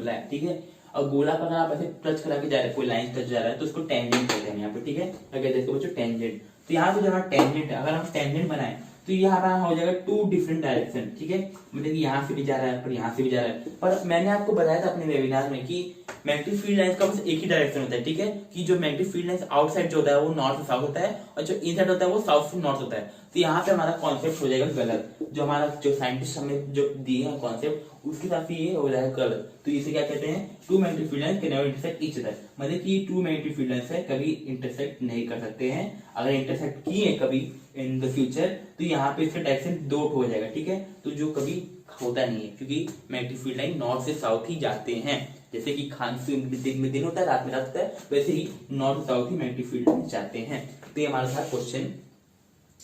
है, ठीक है, और गोला पर अगर आप ऐसे टच करा के जा रहे हैं, कोई लाइन टच जा रहा है तो उसको टेंजेंट कहते हैं यहाँ पे, ठीक है। क्या कहते हैं इसको बच्चों, टेंजेंट। तो यहाँ पे जो हमारा टेंजेंट है, अगर हम टेंजेंट बनाए तो ये हमारा हो जाएगा टू डिफरेंट डायरेक्शन, ठीक है, मतलब कि यहाँ से भी जा रहा है पर यहाँ से भी जा रहा है। पर मैंने आपको बताया था अपने वेबिनार में कि मैग्नेटिक फील्ड लाइंस का बस एक ही डायरेक्शन होता है, ठीक है, कि जो मैग्नेटिक फील्ड लाइंस आउटसाइड जो होता है वो नॉर्थ से साउथ होता है, और जो इनसाइड होता है वो साउथ से नॉर्थ होता है। तो यहाँ पे हमारा कॉन्सेप्ट हो जाएगा गलत, जो हमारा जो साइंटिस्ट हमें जो दिए हैं कॉन्सेप्ट उसके साथ ये हो जाएगा गलत। तो इसे क्या कहते हैं, two magnetic field lines can never intersect each other, मतलब कि टू मैग्नेटिक फील्ड लाइंस है कभी इंटरसेक्ट नहीं कर सकते हैं। अगर इंटरसेक्ट किए कभी इन द फ्यूचर तो यहाँ पे इसका डायरेक्शन दो हो जाएगा, ठीक है। तो जो कभी होता नहीं है, क्योंकि मैग्नेटिक फील्ड लाइन नॉर्थ से साउथ ही जाते हैं, जैसे कि दिन में दिन होता है, रात में रात होता है, वैसे ही नॉर्थ साउथ ही मैग्नेटिक फील्ड लाइन जाते हैं। तो ये हमारा था क्वेश्चन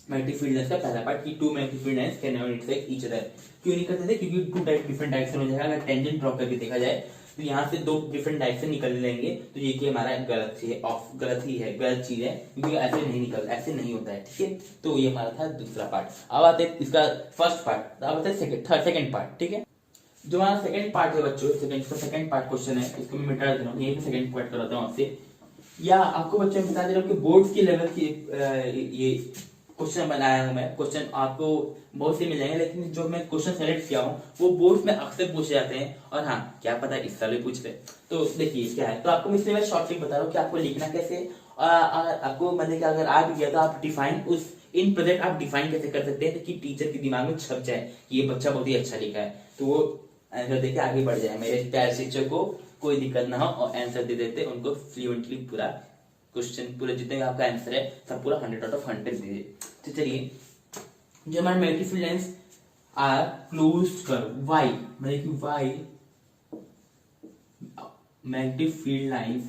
मैग्नेटिक फील्ड लाइंस का पहला पार्ट कि two magnetic field lines can never intersect each other, क्यों नहीं करते थे, क्योंकि टू डिफरेंट डायरेक्शन हो जाएगा। अगर टेंजेंट ड्रॉ करके देखा जाए तो यहाँ से दो डिफरेंट डायरेक्शन निकल लेंगे, तो ये कि हमारा गलत चीज है, गलत चीज है, क्योंकि ऐसे नहीं होता है, ठीक है। तो ये हमारा था दूसरा पार्ट। अब आते हैं इसका फर्स्ट पार्ट, अब आते हैं सेकंड पार्ट, ठीक है। जो हमारा सेकंड पार्ट है बच्चों, सेकंड पार्ट क्वेश्चन है, इसको मैं मिटा देता हूँ, यही सेकंड पार्ट कराता हूँ आपसे, या आपको बच्चों में बता दे रहा हूँ कि बोर्ड के लेवल की ये क्वेश्चन बनाया हूं मैं। क्वेश्चन आपको बहुत से मिल जाएंगे, लेकिन जो मैं क्वेश्चन सेलेक्ट किया हूं वो बोर्ड में अक्सर पूछे जाते हैं, और हाँ क्या पता इस साल भी पूछ रहे। तो देखिए क्या है, तो आपको इसलिए मैं शॉर्ट ट्रिक बता रहा हूँ कि आपको लिखना कैसे, आपको मतलब कि अगर आ भी गया तो आप डिफाइन उस इन प्रोजेक्ट आप डिफाइन कैसे कर सकते हैं कि टीचर के दिमाग में छप जाए कि ये बच्चा बहुत ही अच्छा लिखा है, तो वो आंसर देके आगे बढ़ जाए, मेरे प्यारे शिक्षक को कोई दिक्कत ना हो और आंसर दे देते उनको फ्लुएंटली पूरा क्वेश्चन, पूरा जितने भी आपका आंसर है सब पूरा 100 आउट ऑफ 100 दीजिए। तो चलिए, जो हमारे magnetic field lines are closed curve, why मतलब कि वाई मैग्नेटिक फील्ड लाइंस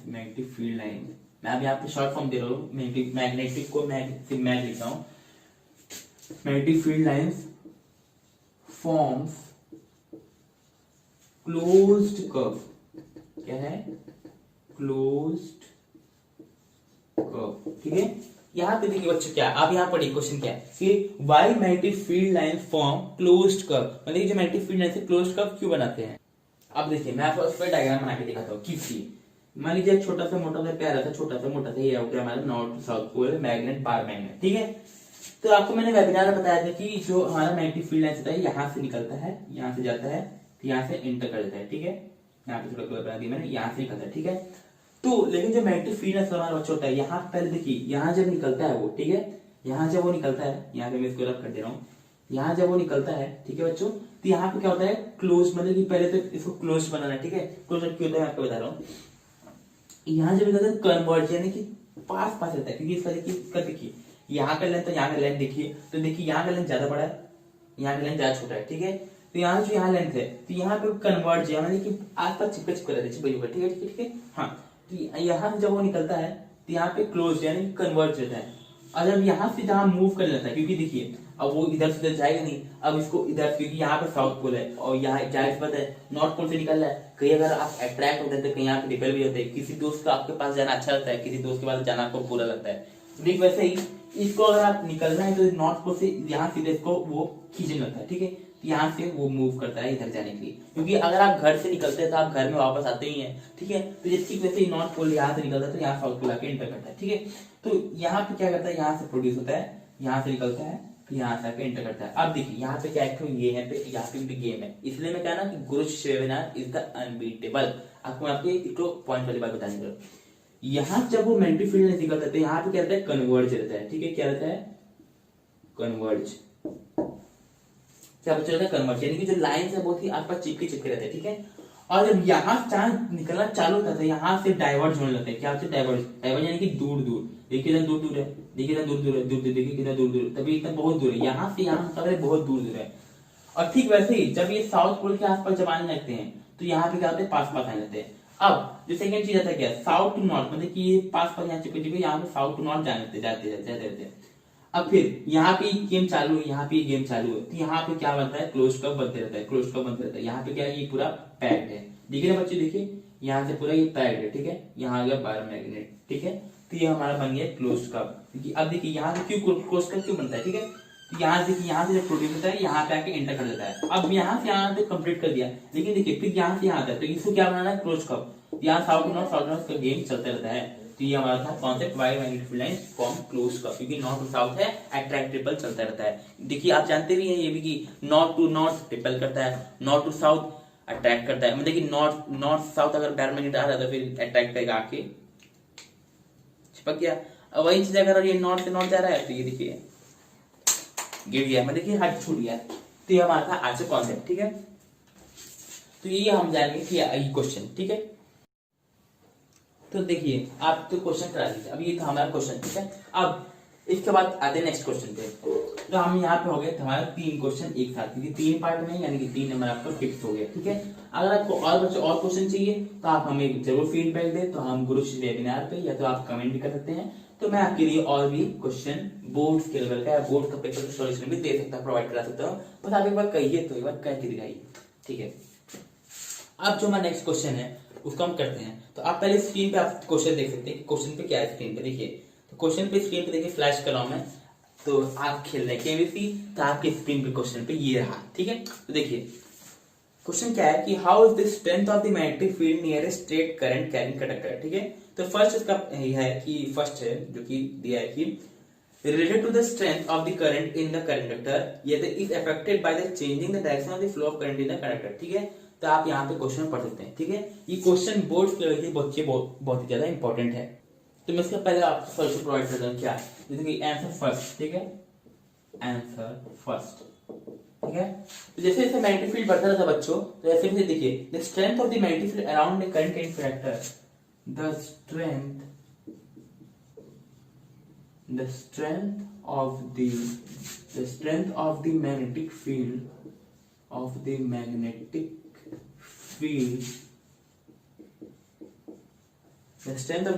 मैं अब यहाँ पे शॉर्ट फॉर्म दे रहा हूँ, मैग्नेटिक को मैं लिख रहा हूँ, magnetic field lines forms closed curve, क्या है, क्लोज्ड कर्व, ठीक है। यहाँ पे देखिए बच्चों क्या, आप यहाँ पढ़िए क्वेश्चन क्या है कि why magnetic field lines form closed curve, मतलब जो मैग्नेटिक फील्ड लाइन से क्लोज्ड कर्व क्यों बनाते हैं। अब देखिए मैं आपको उस पर डायग्राम बना के दिखाता हूँ। किसी मान लीजिए छोटा सा मोटा सा प्यारा सा छोटा सा मोटा सा ये हो गया हमारा north south pole magnet, bar magnet, ठीक है। तो आपको मैंने वेबिनार में बताया था कि जो हमारा मैग्नेटिक फील्ड लाइन होता है यहाँ से निकलता है, यहाँ से जाता है, यहाँ से इंटर कर देता है, ठीक है। यहाँ पे थोड़ा कलर बना दिया मैंने, यहाँ से निकलता है, ठीक है। तो लेकिन जो मैग्नेटिक फील्ड लाइन हमारा बच्चा होता है, यहाँ पहले देखिए यहाँ जब निकलता है वो, ठीक है, यहाँ जब वो निकलता है, यहाँ पे मैं इसको रब कर दे रहा हूँ, यहाँ जब वो निकलता है, ठीक है बच्चों, तो यहाँ पे क्या होता है क्लोज, मतलब कि पहले तो इसको क्लोज बनाना है, ठीक है। क्लोज क्यों होता है मैं आपको बता रहा हूँ, यहाँ जब निकलता है कन्वर्ज यानी कि पास रहता है, क्योंकि इसका देखिए यहाँ का लेंथ तो यहाँ का लेंथ देखिए, तो देखिए यहाँ का लेंथ ज्यादा बड़ा है, यहाँ का लेंथ ज्यादा छोटा है, ठीक है। तो यहाँ जो यहाँ लेंथ है तो यहाँ पे कन्वर्ज यानी कि आसपास चिपका रहता है, ठीक है ठीक है। हाँ, तो यहाँ से जब वो निकलता है तो यहाँ पे क्लोज यानी कन्वर्ज रहता है, और जब यहाँ से जहाँ मूव कर लेता है, क्योंकि देखिए अब वो इधर से जाएगा नहीं, अब इसको इधर, क्योंकि यहाँ पे साउथ पोल है और यहाँ जाहिर सी बात है नॉर्थ पोल से निकल रहा है, कहीं अगर आप अट्रैक्ट होते हैं तो कहीं यहाँ पे रिपेल भी होते हैं, किसी दोस्त का आपके पास जाना अच्छा लगता है, किसी दोस्त के पास जाना आपको बुरा लगता है, ठीक वैसे ही इसको अगर आप निकलना है तो नॉर्थ पोल से यहाँ सीधे इसको वो खींचने लगता है, ठीक है, यहाँ से वो मूव करता है इधर जाने के लिए, क्योंकि अगर आप घर से निकलते हैं तो आप घर में वापस आते ही हैं, ठीक है, तो ये ठीक वैसे ही नॉर्थ पोल यहाँ से निकलता है तो यहाँ साउथ पोल आके एंटर करता है, ठीक है, तो यहाँ पे क्या करता है, यहाँ से प्रोड्यूस होता है, यहाँ से निकलता है, फिर यहाँ से आके एंटर करता है। अब देखिए यहाँ पे क्या ये है, पे यहाँ पे भी गेम है, इसलिए मैं कहा ना कि गुरु शिष्य वेबिनार इज द अनबीटेबल। आपको आपके एक पॉइंट वाली बात बताने का, यहाँ जब वो मैग्नेटिक फील्ड नहीं निकलता है यहाँ पे क्या रहता है, कन्वर्ज रहता है, ठीक है, क्या रहता है, कन्वर्ज, क्या बच्चा रहता है, कन्वर्ज, यानी कि जो लाइन है बहुत ही आसपास चिपके चिपके रहते हैं, ठीक है, और जब यहाँ चांद निकलना चालू होता है यहाँ से डाइवर्ज होने लगता है, क्या होता है, डाइवर्ज, डाइवर्ज यानी कि दूर दूर, देखिए इधर दूर दूर है, देखिए इधर दूर दूर है, दूर दूर देखिए कितना दूर दूर, तभी इतना बहुत दूर है, यहाँ से यहाँ मतलब बहुत दूर दूर है। और ठीक वैसे ही जब ये साउथ पोल के आसपास जब आने लगते हैं तो यहाँ पे क्या होते हैं, पास पास आने लगते हैं। अब जो सेकंड चीज आता है क्या, साउथ टू नॉर्थ, मतलब कि ये पास पास यहाँ चिपके चिपके यहाँ पे साउथ टू नॉर्थ जाते जाते रहते। अब फिर यहाँ पे गेम चालू है, यहाँ पे गेम चालू है, तो यहाँ पे क्या बनता है, क्लोज कप बनते रहता है, क्लोज कप बनते रहता है, यहाँ पे क्या है, ये पूरा पैक्ड है, देखिए ना बच्चे, देखिए यहाँ से पूरा ये पैक्ड है, ठीक है, यहाँ आ गया बार मैग्नेट, ठीक है, तो ये हमारा बन गया क्लोज कप, क्योंकि अब देखिए यहाँ से क्यों क्लोज कप क्यों बनता है, ठीक है, तो यहाँ देखिए यहाँ से जब प्रोड्यूस होता है यहाँ पे आके एंटर कर देता है। अब यहाँ से यहाँ पे कंप्लीट कर दिया, लेकिन देखिए फिर यहाँ से यहाँ आता है, तो इसको क्या बनाना है, क्लोज कप, यहाँ साउथ नॉर्थ का गेम चलता रहता है। तो ये हमारा था concept, why magnetic field lines form close curve, क्योंकि नॉर्थ टू साउथ है, अट्रैक्ट रिपेल चलता रहता है। देखिए आप जानते भी हैं ये भी कि नॉर्थ टू नॉर्थ रिपेल करता है, नॉर्थ टू साउथ अट्रैक्ट करता है, मतलब कि नॉर्थ साउथ अगर डायरेक्ट आ रहा है तो फिर अट्रैक्ट करेगा आके चिपक गया। अब वही चीज अगर ये नॉर्थ से नॉर्थ जा रहा है तो ये देखिए गिर गया, मतलब देखिए हट छूट गया। तो ये हमारा था आज का कॉन्सेप्ट, ठीक है, तो ये हम जानेंगे कि ये क्वेश्चन, ठीक है, तो देखिए आप तो क्वेश्चन करा दीजिए, अब ये था हमारा क्वेश्चन, ठीक है। अब इसके बाद आते हैं नेक्स्ट क्वेश्चन पे, तो हम यहाँ पे हो गए हमारा 3 क्वेश्चन एक साथ, क्योंकि 3 पार्ट में यानी कि 3 नंबर आपका फिक्स हो गया, ठीक है। अगर आपको और बच्चे और क्वेश्चन चाहिए तो आप हमें जरूर फीडबैक दें, तो हम गुरु वेबिनार पे या तो आप कमेंट भी कर सकते हैं, तो मैं आपके लिए और भी क्वेश्चन बोर्ड के लेवल का या बोर्ड का पेपर सॉल्यूशन भी दे सकता, प्रोवाइड करा सकता हूँ, बस आप एक बार कहिए तो एक बार कह के दिखाइए, ठीक है। अब जो हमारा नेक्स्ट क्वेश्चन है उसको हम करते हैं, तो आप पहले स्क्रीन पे आप क्वेश्चन देख सकते हैं, क्वेश्चन पे क्या है, स्क्रीन पे देखिए, तो क्वेश्चन पे स्क्रीन पे देखिए फ्लैश कर रहा हूं मैं, तो आप खेल रहे हैं केबीसी, तो आपके स्क्रीन पे क्वेश्चन पे ये रहा, ठीक है। तो देखिए क्वेश्चन क्या है कि how is the strength of the magnetic field near a straight current carrying conductor, ठीक है। तो फर्स्ट इसका है कि फर्स्ट है जो कि दिया है कि related to the strength of the current in the conductor yet is affected by the changing the direction of the flow of current in the conductor, ठीक है। तो आप यहाँ पे क्वेश्चन पढ़ सकते हैं, ठीक है, ये क्वेश्चन बोर्ड लेवल के बच्चे बहुत ही ज्यादा इंपॉर्टेंट है। तो मैं इसका पहले आपको सॉल्यूशन प्रोवाइड करता हूँ, क्या है, जैसे कि आंसर फर्स्ट, ठीक है, आंसर फर्स्ट, ठीक है। तो जैसे जैसे मैग्नेटिक फील्ड बढ़ता रहता है बच्चों, तो ऐसे भी देखिए the strength of the magnetic field around the current in conductor, the strength of the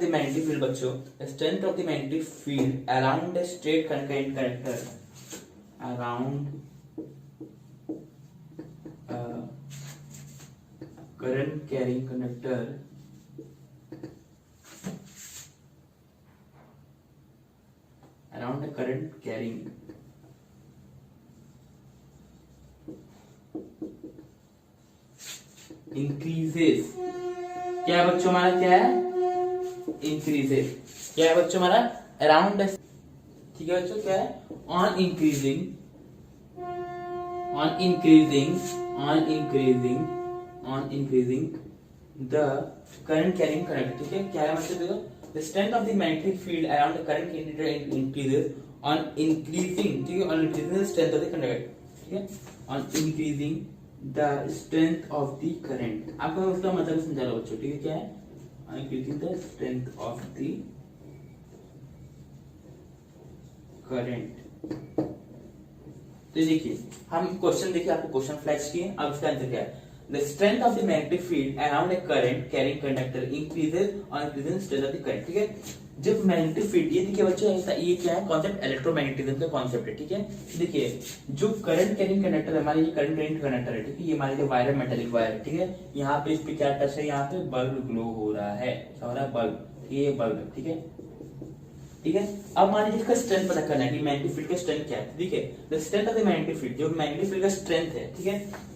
magnetic field बच्चों, the strength of the magnetic field around a straight current conductor, around a current carrying conductor around a current carrying increases, क्या है बच्चों हमारा, क्या है, increases, क्या है बच्चों हमारा, around, ठीक है बच्चों, क्या है, on increasing the current carrying conductor, ठीक है, क्या है मतलब देखो, the strength of the magnetic field around the current conductor increases on increasing, ठीक है, on increasing the strength of the conductor, ठीक है, on increasing the strength of the current। आपको उसका मतलब समझा रहा बच्चों, ठीक है, क्या है, on increasing the strength of the current। तो देखिए हम क्वेश्चन देखिए, आपको क्वेश्चन फ्लैश किए, अब इसका आंसर क्या है, the strength of the magnetic field around a current carrying conductor increases on increasing the strength of the current, ठीक है। जब मैग्नेटिक फील्ड, ये देखिए बच्चों ऐसा, ये क्या है कॉन्सेप्ट, इलेक्ट्रोमैग्नेटिज्म का कॉन्सेप्ट है, ठीक है। देखिए जो करंट कैरिंग कंडक्टर है, हमारे ये करंट कैरिंग कंडक्टर है, ठीक है, ये हमारे जो वायर है मेटेलिक वायर है, ठीक है, यहाँ पे इस पे क्या टच है, यहाँ पे बल्ब ग्लो हो रहा है, क्या हो रहा है, बल्ब, ये बल्ब है, ठीक है, ठीक है। अब मान लीजिए इसका स्ट्रेंथ पता करना है कि मैग्नेटिक फील्ड का स्ट्रेंथ क्या है, ठीक है। The strength of the magnetic field, जो मैग्नेटिक फील्ड का स्ट्रेंथ है, ठीक है,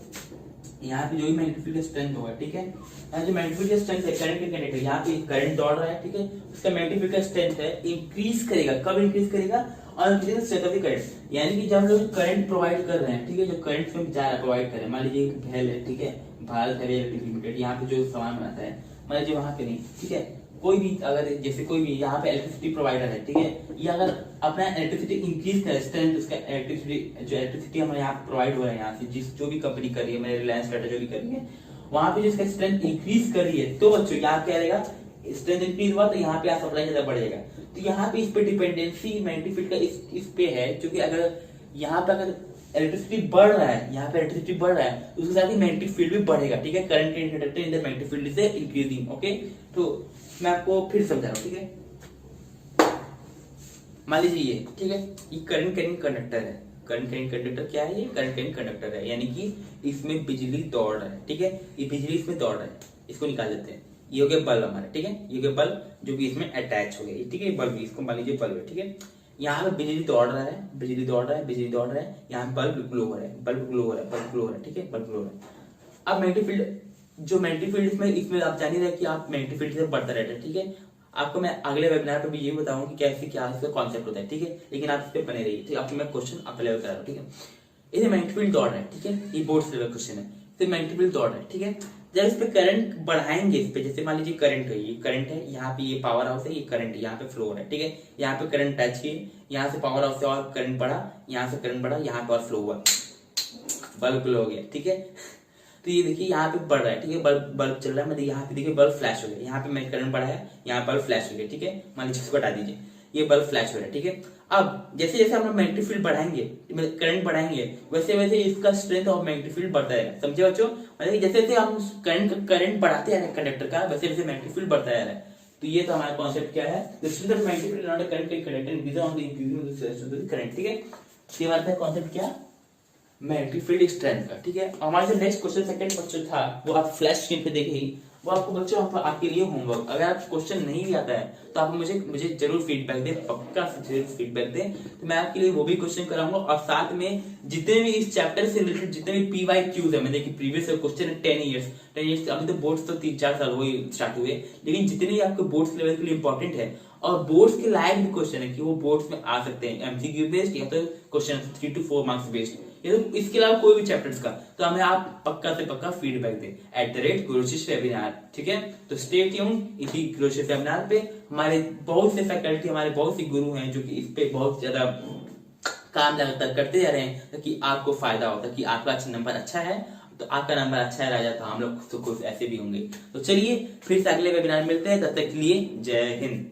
यहाँ पे जो भी मैग्नेटिक फील्ड का स्ट्रेंथ होगा, ठीक है, यहाँ जो मैग्नेटिक फील्ड का स्ट्रेंथ है करंट के कंडक्टर, यहाँ पे करंट दौड़ रहा है, ठीक है, उसका मैग्नेटिक फील्ड का स्ट्रेंथ है इंक्रीज करेगा, कब इंक्रीज करेगा, और स्ट्रेंथ ऑफ द करंट, यानी कि जब हम लोग करंट प्रोवाइड कर रहे हैं, ठीक है, जो करंट में जा रहा है प्रोवाइड कर रहे हैं, मान लीजिए एक भैल है, ठीक है, भारत हैवी इलेक्ट्रिक लिमिटेड, यहाँ पे जो सामान बनाता है, मान लीजिए वहां पे नहीं, ठीक है, कोई भी अगर जैसे कोई भी यहाँ पे इलेक्ट्रिसिटी प्रोवाइडर है, ठीक है, ये अगर अपना इलेक्ट्रिसिटी इंक्रीज करे, स्ट्रेंथ उसका इलेक्ट्रिसिटी, जो इलेक्ट्रिसिटी हमें यहाँ प्रोवाइड हो रहा है, यहाँ से जिस जो भी कंपनी कर रही है, मेरे रिलायंस टाटा जो भी कर रही है, वहां पे जिसका स्ट्रेंथ इंक्रीज कर रही है, तो बच्चों यहाँ क्या रहेगा, स्ट्रेंथ इंक्रीज हुआ तो यहाँ पे सप्लाई ज्यादा बढ़ेगा, तो यहाँ पे इस पे डिपेंडेंसी मैग्नेटिक फील्ड का इस पे है, क्योंकि अगर यहाँ पे अगर इलेक्ट्रिसिटी बढ़ रहा है, यहाँ पे इलेक्ट्रिसिटी बढ़ रहा है, उसके साथ ही मैग्नेटिक फील्ड भी बढ़ेगा, ठीक है, current in the magnetic field is increasing, okay. तो मैं आपको फिर समझा रहा हूँ, ठीक है, मान लीजिए ये, ठीक है, ये करंट कैरिंग कंडक्टर है, करंट कैरिंग कंडक्टर क्या है, ये करंट कैरिंग कंडक्टर है, यानी कि इसमें बिजली दौड़ रहा है, ठीक है, ये बिजली इसमें दौड़ रहा है, इसको निकाल देते हैं, ये हो गया बल्ब हमारा, ठीक है, ये हो गया बल्ब जो कि इसमें अटैच हो गया, ठीक है, बल्ब, इसको मान लीजिए बल्ब है, ठीक है, यहाँ पे बिजली दौड़ रहा है, बिजली दौड़ रहा है, बिजली दौड़ रहा है, यहाँ पे बल्ब ग्लो हो रहा है, बल्ब ग्लो हो रहा है, बल्ब ग्लो हो रहा है, ठीक है, बल्ब ग्लो हो रहा है। अब मैग्नेटिक फील्ड, जो मैग्नेटिक फील्ड इसमें आप जान ही रहे कि आप मैग्नेटिक फील्ड से बढ़ता रहता है, ठीक है, आपको मैं अगले वेबिनार पे भी ये बताऊंगा कि कैसे क्या इसका कॉन्सेप्ट होता है, ठीक है, लेकिन आप इस पे बने रहिए, ठीक है, आपको मैं क्वेश्चन अवेलेबल करा रहा हूँ, ठीक है। इसे मैग्नेटिक फील्ड दौड़ रहा है, ठीक है, ये बोर्ड से लेवल क्वेश्चन है, तो मैग्नेटिक फील्ड दौड़ रहा है, ठीक है, जब इस पे करंट बढ़ाएंगे, इस पे जैसे मान लीजिए करंट है, ये करंट है, यहाँ पे ये पावर हाउस है, ये करंट यहाँ पे फ्लो हो रहा है, ठीक है, यहाँ पे करंट टच किए, यहाँ से पावर हाउस से और करंट बढ़ा, यहाँ से करंट बढ़ा, यहाँ पे और फ्लो हुआ, बल्ब ग्लो हो गया, ठीक है। तो ये देखिए यहाँ पे बढ़ रहा है, ठीक है, बल्ब बल्ब चल रहा है, मतलब यहाँ पे देखिए बल्ब फ्लैश हो गया, यहाँ पे मैं करंट बढ़ा है, यहाँ बल्ब फ्लैश हो गया, ठीक है, मान लीजिए इसको हटा दीजिए, ये बल्ब फ्लैश हो रहा है, ठीक है। अब जैसे जैसे हम मैग्नेटिक फील्ड बढ़ाएंगे, करंट बढ़ाएंगे, वैसे वैसे इसका स्ट्रेंथ ऑफ मैग्नेटिक फील्ड बढ़ता है, समझे बच्चों, मतलब जैसे जैसे हम करंट बढ़ाते हैं कंडक्टर का, वैसे वैसे मैग्नेटिक फील्ड बढ़ता है। तो ये तो हमारा कॉन्सेप्ट क्या है, the strength of magnetic field not a current conductor increase on the increasing of the strength of the current, ठीक है। ये बात है कॉन्सेप्ट क्या, मैग्नेटिक फील्ड स्ट्रेंथ का, ठीक है। हमारा जो नेक्स्ट क्वेश्चन सेकंड क्वेश्चन था वो आप फ्लैश स्क्रीन पे देखेंगे, वो आपको बच्चों आपके लिए होमवर्क, अगर आप क्वेश्चन नहीं भी आता है तो आप मुझे जरूर फीडबैक दें, पक्का जरूर फीडबैक दें, तो मैं आपके लिए वो भी क्वेश्चन कराऊंगा, और साथ में जितने भी इस चैप्टर से रिलेटेड जितने भी PYQs है, मैंने देखिए प्रीवियस क्वेश्चन है 10 इयर्स, अभी तो बोर्ड्स तो 3-4 साल हुए स्टार्ट हुए, लेकिन जितने भी आपके बोर्ड्स लेवल के लिए इंपॉर्टेंट है और बोर्ड्स के लायक भी क्वेश्चन है कि वो बोर्ड्स में आ सकते हैं, MCQ बेस्ड या तो क्वेश्चन 3 to 4 मार्क्स बेस्ड, ये तो इसके अलावा कोई भी चैप्टर्स का, तो हमें आप पक्का से पक्का फीडबैक दें @गुरुशिष वेबिनार, ठीक है। तो स्टे ट्यून्ड इसी गुरुशिष वेबिनार पे, हमारे बहुत से फैकल्टी, हमारे बहुत से गुरु हैं जो कि इस पे बहुत ज्यादा काम लगातार करते जा रहे हैं, ताकि आपको फायदा हो, ताकि आपका नंबर अच्छा है, तो आपका नंबर अच्छा है राजा, तो हम लोग खुद ऐसे भी होंगे। तो चलिए फिर से अगले वेबिनार मिलते हैं, तब तक के लिए जय हिंद।